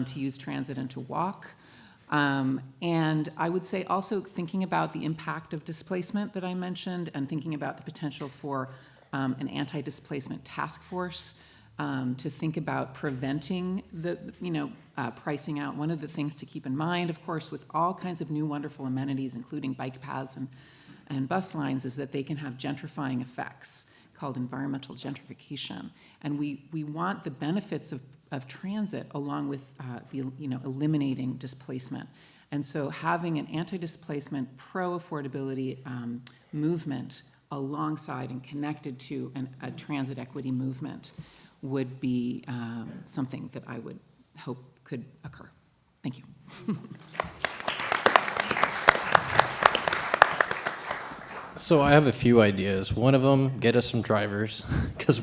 to use transit and to walk. And I would say also thinking about the impact of displacement that I mentioned, and thinking about the potential for an anti-displacement task force to think about preventing the, pricing out. One of the things to keep in mind, of course, with all kinds of new wonderful amenities, including bike paths and bus lines, is that they can have gentrifying effects called environmental gentrification. And we want the benefits of transit along with eliminating displacement. And so having an anti-displacement, pro-affordability movement alongside and connected to a transit equity movement would be something that I would hope could occur. Thank you. So I have a few ideas. One of them, get us some drivers, because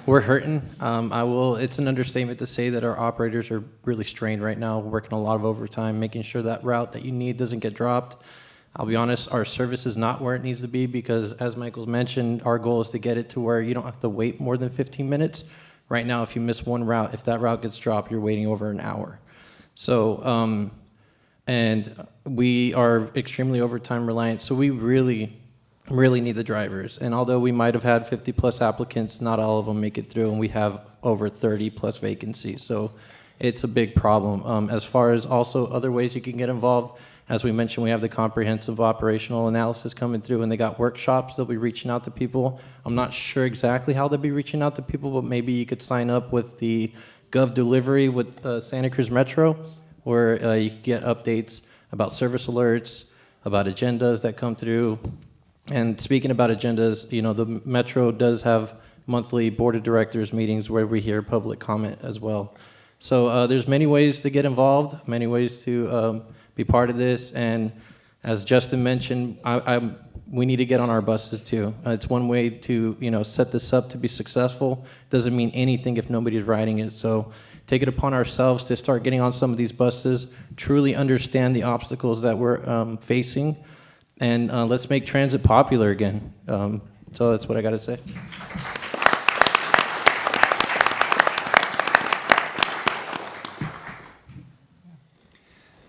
we're hurting. It's an understatement to say that our operators are really strained right now, working a lot of overtime, making sure that route that you need doesn't get dropped. I'll be honest, our service is not where it needs to be because, as Michael's mentioned, our goal is to get it to where you don't have to wait more than 15 minutes. Right now, if you miss one route, if that route gets dropped, you're waiting over an hour. So, and we are extremely overtime reliant, so we really need the drivers. And although we might have had 50 plus applicants, not all of them make it through, and we have over 30 plus vacancies. So it's a big problem. As far as also other ways you can get involved, as we mentioned, we have the comprehensive operational analysis coming through, and they got workshops. They'll be reaching out to people. I'm not sure exactly how they'll be reaching out to people, but maybe you could sign up with the Gov Delivery with Santa Cruz Metro, where you can get updates about service alerts, about agendas that come through. And speaking about agendas, you know, the Metro does have monthly board of directors meetings where we hear public comment as well. So there's many ways to get involved, many ways to be part of this. And as Justin mentioned, we need to get on our buses too. It's one way to, you know, set this up to be successful. Doesn't mean anything if nobody's riding it. So take it upon ourselves to start getting on some of these buses, truly understand the obstacles that we're facing, and let's make transit popular again. So that's what I got to say.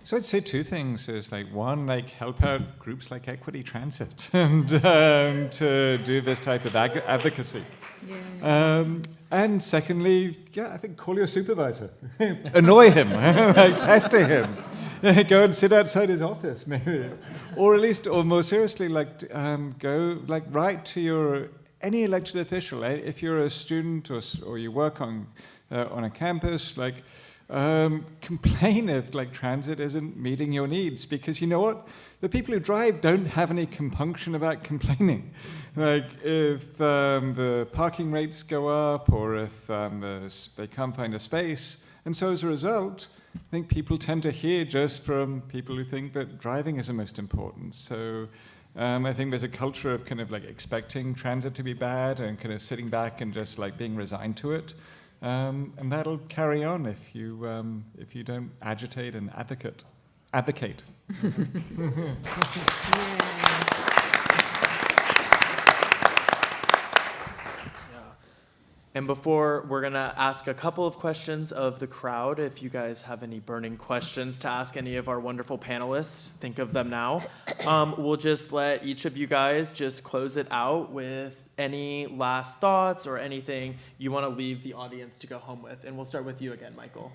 So I'd say two things. Is like one, like help out groups like Equity Transit and to do this type of advocacy. And secondly, yeah, I think call your supervisor, annoy him, like pester him, go and sit outside his office, maybe, or at least, or more seriously, like go like write to any elected official. If you're a student or you work on a campus, like. Complain if like transit isn't meeting your needs, because you know what, the people who drive don't have any compunction about complaining. Like if the parking rates go up, or if they can't find a space, and so as a result, I think people tend to hear just from people who think that driving is the most important. So I think there's a culture of kind of like expecting transit to be bad and kind of sitting back and just like being resigned to it. And that'll carry on if you don't agitate and advocate. And before, we're gonna ask a couple of questions of the crowd. If you guys have any burning questions to ask any of our wonderful panelists, think of them now. We'll just let each of you guys just close it out with any last thoughts or anything you want to leave the audience to go home with. And we'll start with you again, Michael.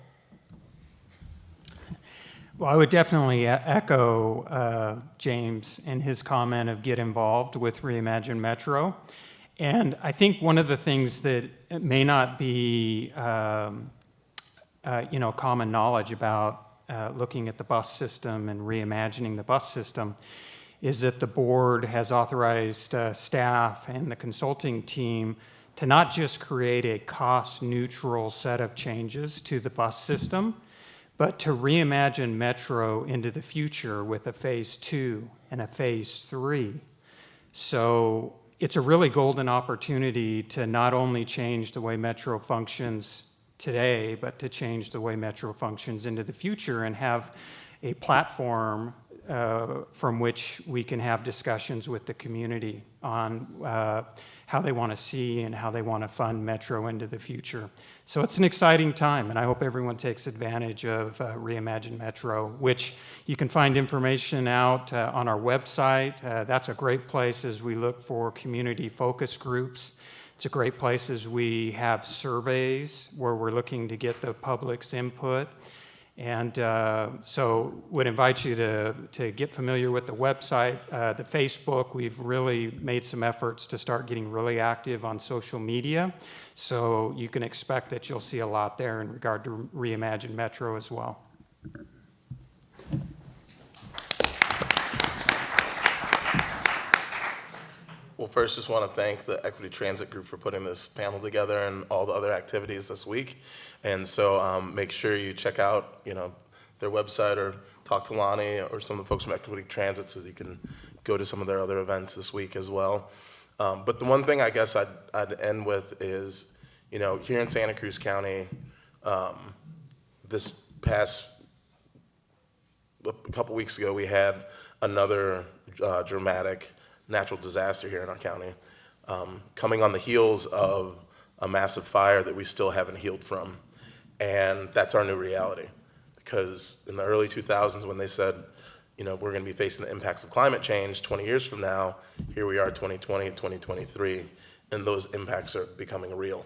Well, I would definitely echo James in his comment of get involved with Reimagine Metro. And I think one of the things that may not be common knowledge about looking at the bus system and reimagining the bus system is that the board has authorized staff and the consulting team to not just create a cost-neutral set of changes to the bus system, but to reimagine Metro into the future with a phase 2 and a phase 3. So it's a really golden opportunity to not only change the way Metro functions today, but to change the way Metro functions into the future and have a platform from which we can have discussions with the community on how they want to see and how they want to fund Metro into the future. So it's an exciting time, and I hope everyone takes advantage of Reimagine Metro, which you can find information out on our website. That's a great place as we look for community focus groups. It's a great place as we have surveys where we're looking to get the public's input. And so would invite you to get familiar with the website, the Facebook. We've really made some efforts to start getting really active on social media. So you can expect that you'll see a lot there in regard to Reimagine Metro as well. Well, first, just want to thank the Equity Transit Group for putting this panel together and all the other activities this week. And so make sure you check out, their website or talk to Lani or some of the folks from Equity Transit so you can go to some of their other events this week as well. But the one thing I guess I'd end with is, you know, here in Santa Cruz County, this past a couple weeks ago, we had another dramatic natural disaster here in our county, coming on the heels of a massive fire that we still haven't healed from. And that's our new reality. Because in the early 2000s, when they said, you know, we're going to be facing the impacts of climate change 20 years from now, here we are 2020 and 2023, and those impacts are becoming real.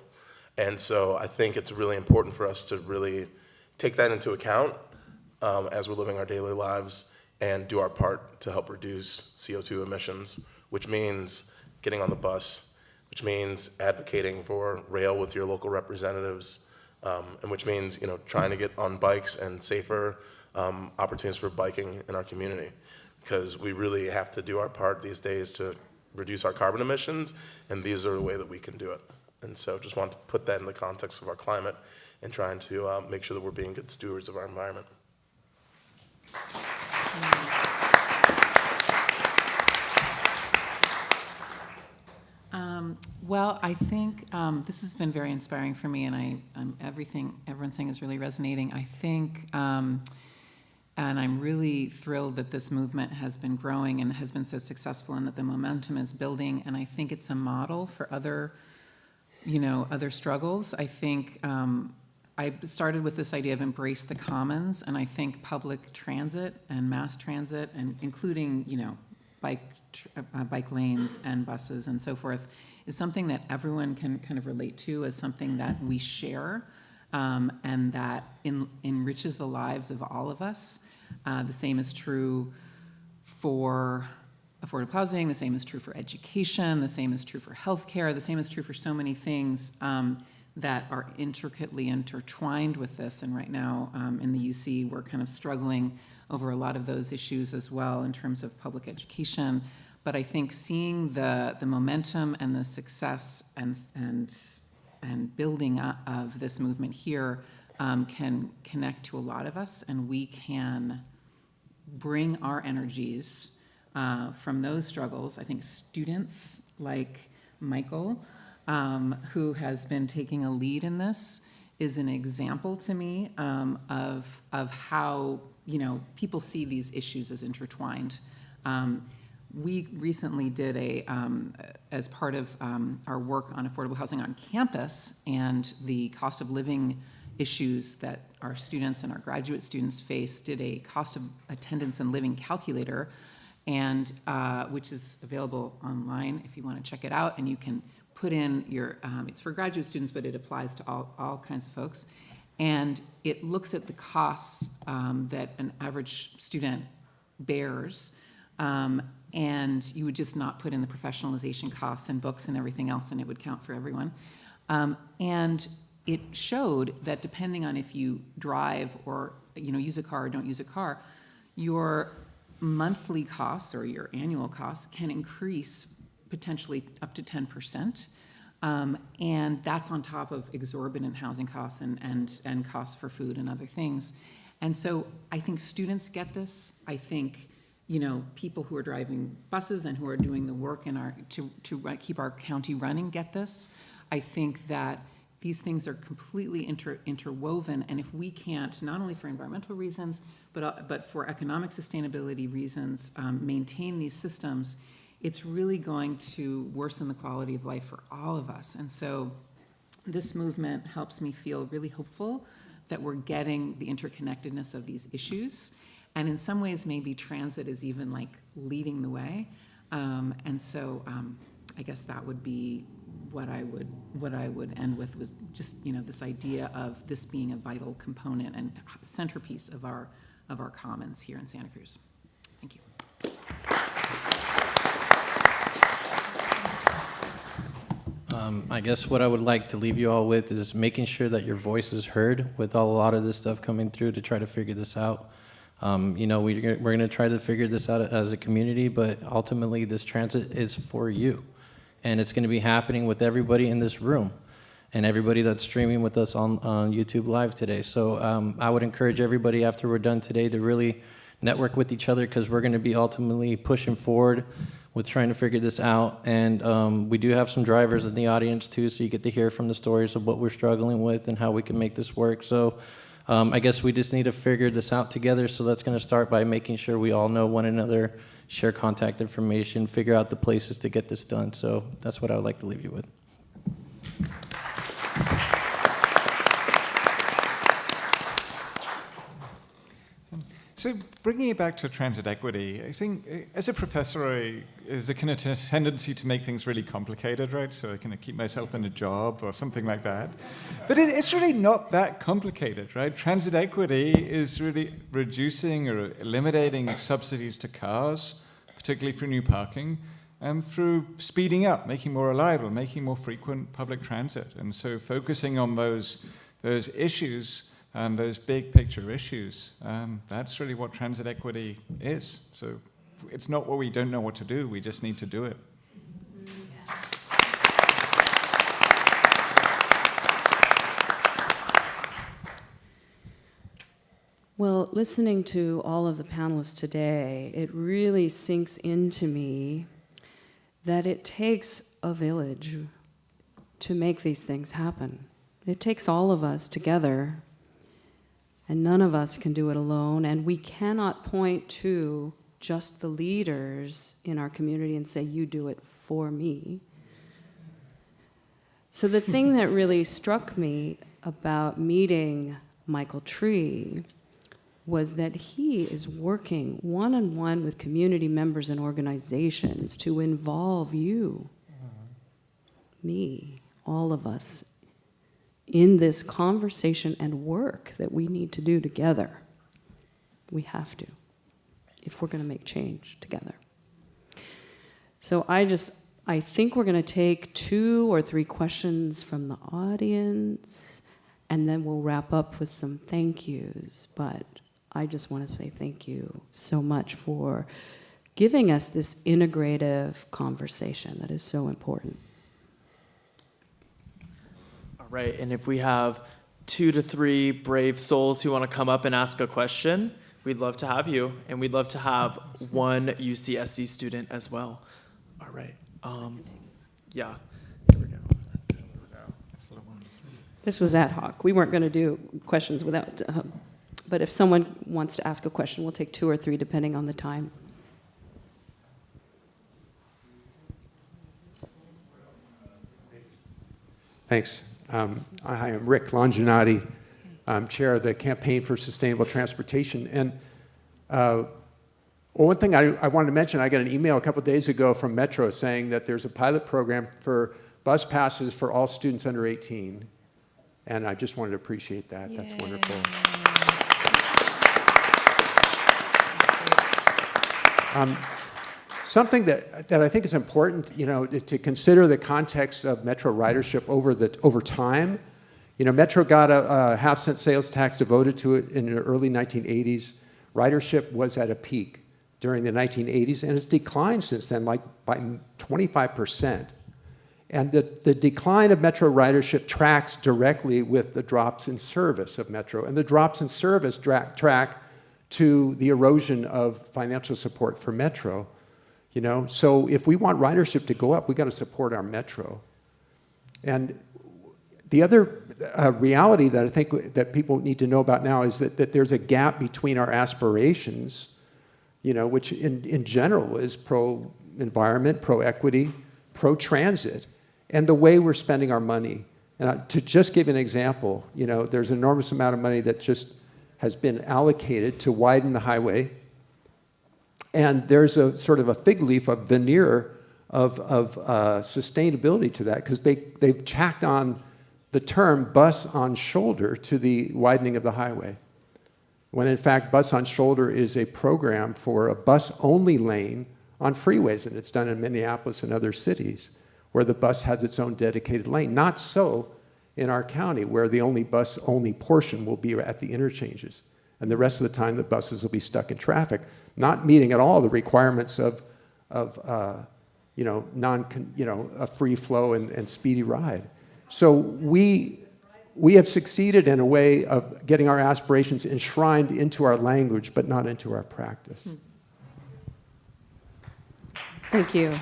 And so I think it's really important for us to really take that into account as we're living our daily lives and do our part to help reduce CO2 emissions, which means getting on the bus, which means advocating for rail with your local representatives, and which means, you know, trying to get on bikes and safer opportunities for biking in our community, because we really have to do our part these days to reduce our carbon emissions, and these are the way that we can do it. And so just want to put that in the context of our climate and trying to make sure that we're being good stewards of our environment. Well, I think this has been very inspiring for me, and everything everyone's saying is really resonating. I think, and I'm really thrilled that this movement has been growing and has been so successful, and that the momentum is building. And I think it's a model for other, you know, other struggles. I think I started with this idea of embrace the commons, and I think public transit and mass transit, and including, you know, bike lanes and buses and so forth, is something that everyone can kind of relate to as something that we share, and that enriches the lives of all of us. The same is true for affordable housing, the same is true for education, the same is true for healthcare, the same is true for so many things that are intricately intertwined with this. And right now in the UC, we're kind of struggling over a lot of those issues as well in terms of public education. But I think seeing the momentum and the success and building of this movement here can connect to a lot of us, and we can bring our energies from those struggles. I think students like Michael, who has been taking a lead in this, is an example to me of how, you know, people see these issues as intertwined. We recently did as part of our work on affordable housing on campus and the cost of living issues that our students and our graduate students face, did a cost of attendance and living calculator, and which is available online if you want to check it out. And you can put in your, it's for graduate students, but it applies to all kinds of folks. And it looks at the costs that an average student bears, and you would just not put in the professionalization costs and books and everything else, and it would count for everyone. And it showed that depending on if you drive or, you know, use a car or don't use a car, your monthly costs or your annual costs can increase potentially up to 10%. And that's on top of exorbitant housing costs and costs for food and other things. And so I think students get this. I think, you know, people who are driving buses and who are doing the work in to keep our county running get this. I think that these things are completely interwoven, and if we can't, not only for environmental reasons, but for economic sustainability reasons, maintain these systems, it's really going to worsen the quality of life for all of us. And so this movement helps me feel really hopeful that we're getting the interconnectedness of these issues. And in some ways, maybe transit is even like leading the way. And so I guess that would be what I would end with, was just, you know, this idea of this being a vital component and centerpiece of our commons here in Santa Cruz. Thank you. I guess what I would like to leave you all with is making sure that your voice is heard with a lot of this stuff coming through to try to figure this out. You know, we're going to try to figure this out as a community, but ultimately this transit is for you. And it's going to be happening with everybody in this room and everybody that's streaming with us on YouTube Live today. So I would encourage everybody after we're done today to really network with each other, because we're going to be ultimately pushing forward with trying to figure this out. And we do have some drivers in the audience too, so you get to hear from the stories of what we're struggling with and how we can make this work. So I guess we just need to figure this out together. So that's going to start by making sure we all know one another, share contact information, figure out the places to get this done. So that's what I would like to leave you with. So bringing it back to transit equity, I think as a professor, there's a kind of tendency to make things really complicated, right? So I kind of keep myself in a job or something like that. But it's really not that complicated, right? Transit equity is really reducing or eliminating subsidies to cars, particularly for new parking, and through speeding up, making more reliable, making more frequent public transit. And so focusing on those issues, those big picture issues, that's really what transit equity is. So it's not what we don't know what to do, we just need to do it. Well, listening to all of the panelists today, it really sinks into me that it takes a village to make these things happen. It takes all of us together. And none of us can do it alone, and we cannot point to just the leaders in our community and say, you do it for me. So the thing that really struck me about meeting Michael Tree was that he is working one-on-one with community members and organizations to involve you, me, all of us, in this conversation and work that we need to do together. We have to, if we're going to make change together. So I think we're going to take 2 or 3 questions from the audience, and then we'll wrap up with some thank yous. But I just want to say thank you so much for giving us this integrative conversation that is so important. Right, and if we have 2 to 3 brave souls who want to come up and ask a question, we'd love to have you, and we'd love to have 1 UCSC student as well. All right, yeah, here we go. This was ad hoc. We weren't going to do questions without, but if someone wants to ask a question, we'll take 2 or 3 depending on the time. Thanks. I am Rick Longinati. I'm chair of the Campaign for Sustainable Transportation. And one thing I wanted to mention, I got an email a couple days ago from Metro saying that there's a pilot program for bus passes for all students under 18. And I just wanted to appreciate that. Yay. That's wonderful. Something that I think is important, to consider the context of Metro ridership over time. Metro got a half-cent sales tax devoted to it in the early 1980s. Ridership was at a peak during the 1980s, and it's declined since then, like by 25%. And the decline of Metro ridership tracks directly with the drops in service of Metro, and the drops in service track to the erosion of financial support for Metro. So if we want ridership to go up, we got to support our Metro. And the other reality that I think that people need to know about now is that there's a gap between our aspirations, which in general is pro-environment, pro-equity, pro-transit, and the way we're spending our money. And to just give an example, there's an enormous amount of money that just has been allocated to widen the highway. And there's a sort of a fig leaf, a veneer of sustainability to that, because they've tacked on the term bus on shoulder to the widening of the highway, when in fact bus on shoulder is a program for a bus-only lane on freeways, and it's done in Minneapolis and other cities, where the bus has its own dedicated lane. Not so in our county, where the only bus-only portion will be at the interchanges, and the rest of the time the buses will be stuck in traffic, not meeting at all the requirements of a free flow and speedy ride. So we we have succeeded in a way of getting our aspirations enshrined into our language, but not into our practice. Thank you.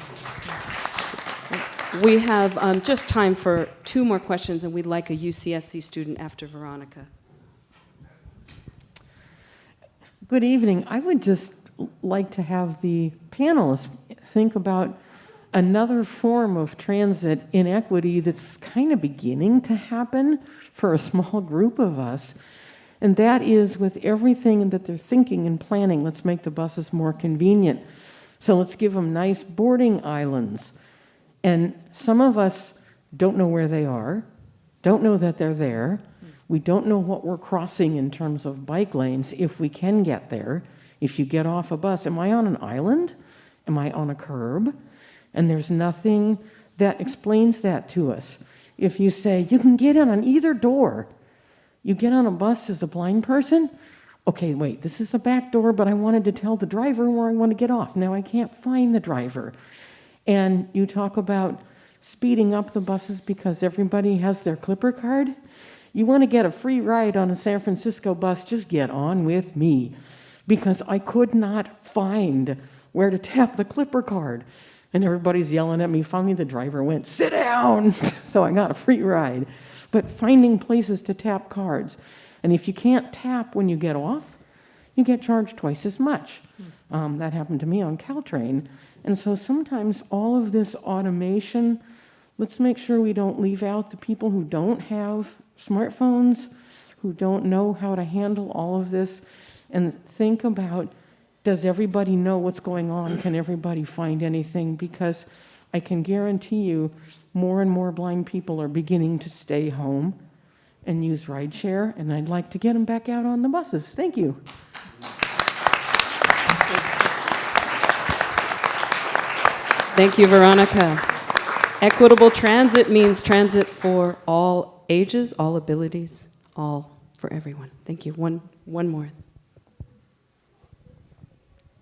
We have just time for 2 more questions, and we'd like a UCSC student after Veronica. Good evening. I would just like to have the panelists think about another form of transit inequity that's kind of beginning to happen for a small group of us, and that is with everything that they're thinking and planning. Let's make the buses more convenient. So let's give them nice boarding islands. And some of us don't know where they are, don't know that they're there. We don't know what we're crossing in terms of bike lanes if we can get there. If you get off a bus, am I on an island? Am I on a curb? And there's nothing that explains that to us. If you say, you can get in on either door, you get on a bus as a blind person, okay, wait, this is a back door, but I wanted to tell the driver where I want to get off. Now I can't find the driver. And you talk about speeding up the buses because everybody has their Clipper card. You want to get a free ride on a San Francisco bus, just get on with me. Because I could not find where to tap the Clipper card. And everybody's yelling at me. Finally, the driver went, sit down. So I got a free ride. But finding places to tap cards. And if you can't tap when you get off, you get charged twice as much. That happened to me on Caltrain. And so sometimes all of this automation, let's make sure we don't leave out the people who don't have smartphones, who don't know how to handle all of this, and think about, does everybody know what's going on? Can everybody find anything? Because I can guarantee you more and more blind people are beginning to stay home and use rideshare, and I'd like to get them back out on the buses. Thank you. Thank you, Veronica. Equitable transit means transit for all ages, all abilities, all for everyone. Thank you. One more.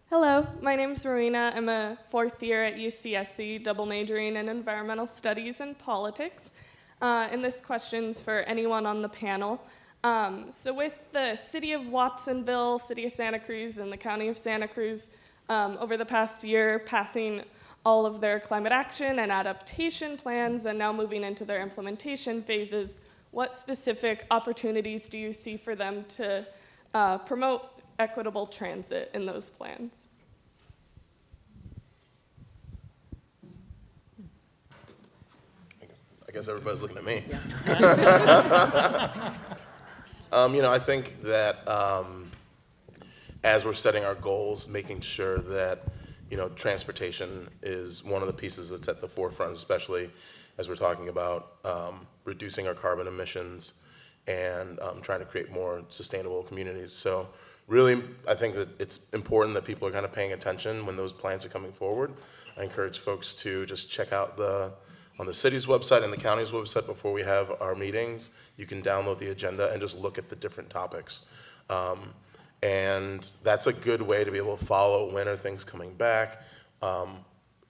Hello, my name's Rowena. I'm a 4th year at UCSC, double majoring in environmental studies and politics. And this question's for anyone on the panel. So with the city of Watsonville, city of Santa Cruz, and the county of Santa Cruz over the past year passing all of their climate action and adaptation plans and now moving into their implementation phases, what specific opportunities do you see for them to promote equitable transit in those plans? I guess everybody's looking at me. I think that as we're setting our goals, making sure that transportation is one of the pieces that's at the forefront, especially as we're talking about reducing our carbon emissions and trying to create more sustainable communities. So really, I think that it's important that people are kind of paying attention when those plans are coming forward. I encourage folks to just check out on the city's website and the county's website before we have our meetings. You can download the agenda and just look at the different topics. And that's a good way to be able to follow when are things coming back.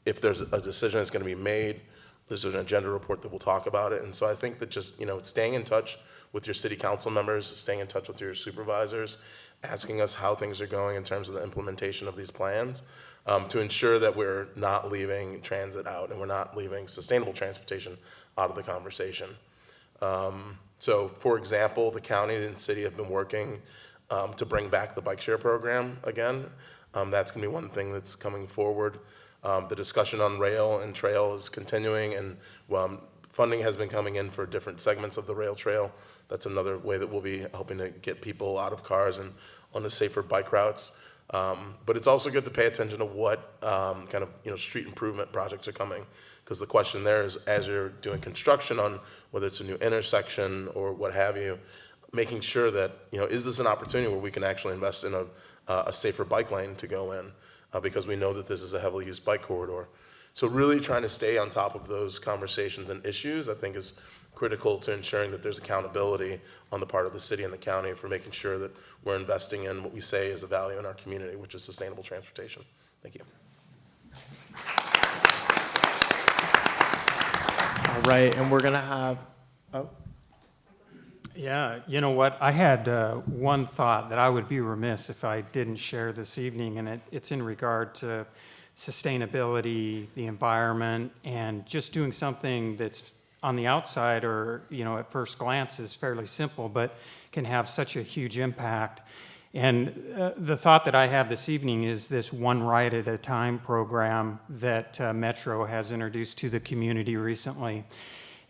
If there's a decision that's going to be made, there's an agenda report that will talk about it. And so I think that just staying in touch with your city council members, staying in touch with your supervisors, asking us how things are going in terms of the implementation of these plans, to ensure that we're not leaving transit out and we're not leaving sustainable transportation out of the conversation. So for example, the county and city have been working to bring back the bike share program again. That's gonna be one thing that's coming forward. The discussion on rail and trail is continuing, and funding has been coming in for different segments of the rail trail. That's another way that we'll be helping to get people out of cars and onto safer bike routes. But it's also good to pay attention to what kind of street improvement projects are coming, because the question there is, as you're doing construction on whether it's a new intersection or what have you, making sure that is this an opportunity where we can actually invest in a safer bike lane to go in, because we know that this is a heavily used bike corridor. So really trying to stay on top of those conversations and issues, I think, is critical to ensuring that there's accountability on the part of the city and the county for making sure that we're investing in what we say is a value in our community, which is sustainable transportation. Thank you. All right, and we're gonna have, Yeah, you know what? I had one thought that I would be remiss if I didn't share this evening, and it's in regard to sustainability, the environment, and just doing something that's on the outside or, at first glance is fairly simple, but can have such a huge impact. And the thought that I have this evening is this One Ride at a Time program that Metro has introduced to the community recently.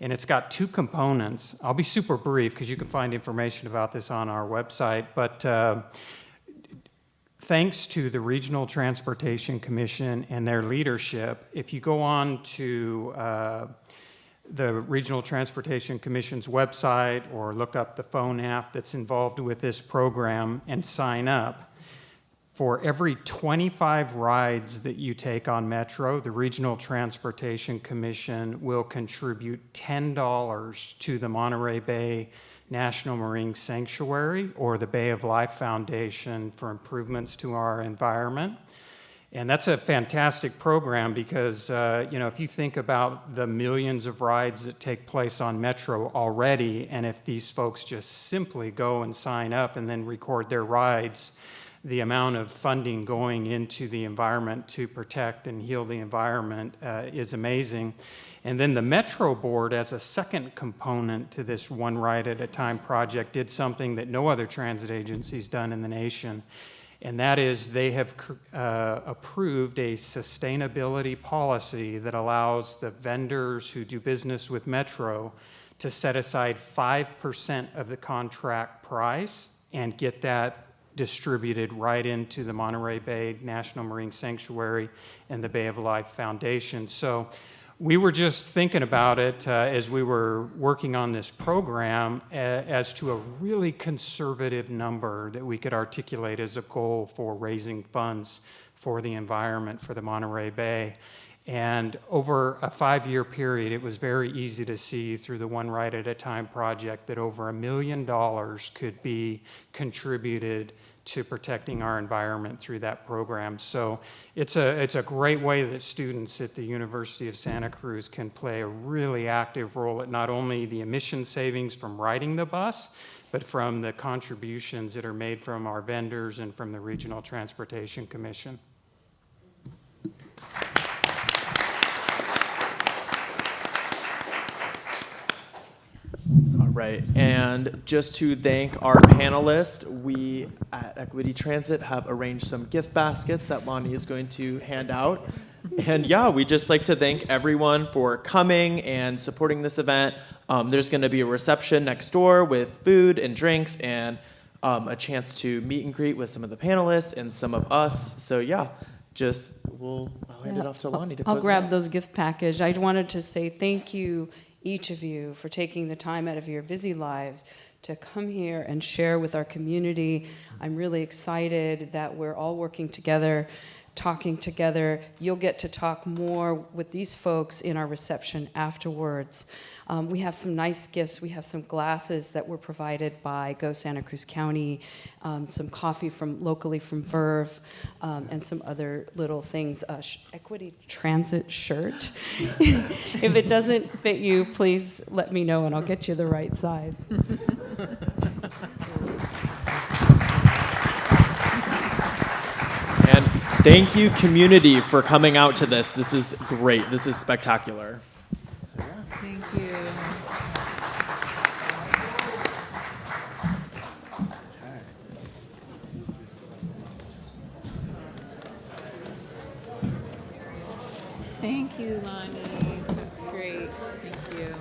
And it's got two components. I'll be super brief because you can find information about this on our website, but thanks to the Regional Transportation Commission and their leadership, if you go on to the Regional Transportation Commission's website or look up the phone app that's involved with this program and sign up, for every 25 rides that you take on Metro, the Regional Transportation Commission will contribute $10 to the Monterey Bay National Marine Sanctuary or the Bay of Life Foundation for improvements to our environment. And that's a fantastic program because, if you think about the millions of rides that take place on Metro already, and if these folks just simply go and sign up and then record their rides, the amount of funding going into the environment to protect and heal the environment is amazing. And then the Metro Board, as a second component to this One Ride at a Time project, did something that no other transit agency's done in the nation. And that is they have approved a sustainability policy that allows the vendors who do business with Metro to set aside 5% of the contract price and get that distributed right into the Monterey Bay National Marine Sanctuary and the Bay of Life Foundation. So we were just thinking about it as we were working on this program as to a really conservative number that we could articulate as a goal for raising funds for the environment for the Monterey Bay. And over a 5-year period, it was very easy to see through the One Ride at a Time project that over $1 million could be contributed to protecting our environment through that program. So it's a great way that students at the University of Santa Cruz can play a really active role at not only the emission savings from riding the bus, but from the contributions that are made from our vendors and from the Regional Transportation Commission. Right, and just to thank our panelists, we at Equity Transit have arranged some gift baskets that Lani is going to hand out. And yeah, we'd just like to thank everyone for coming and supporting this event. There's going to be a reception next door with food and drinks and a chance to meet and greet with some of the panelists and some of us. So yeah, I'll hand it off to Lani to close I'll grab it out. those gift package. I wanted to say thank you, each of you, for taking the time out of your busy lives to come here and share with our community. I'm really excited that we're all working together, talking together. You'll get to talk more with these folks in our reception afterwards. We have some nice gifts. We have some glasses that were provided by Go Santa Cruz County, some coffee locally from Verve, and some other little things. Equity Transit shirt. If it doesn't fit you, please let me know and I'll get you the right size. And thank you, community, for coming out to this. This is great. This is spectacular. Thank you. Thank you, Lani. That's great. Thank you.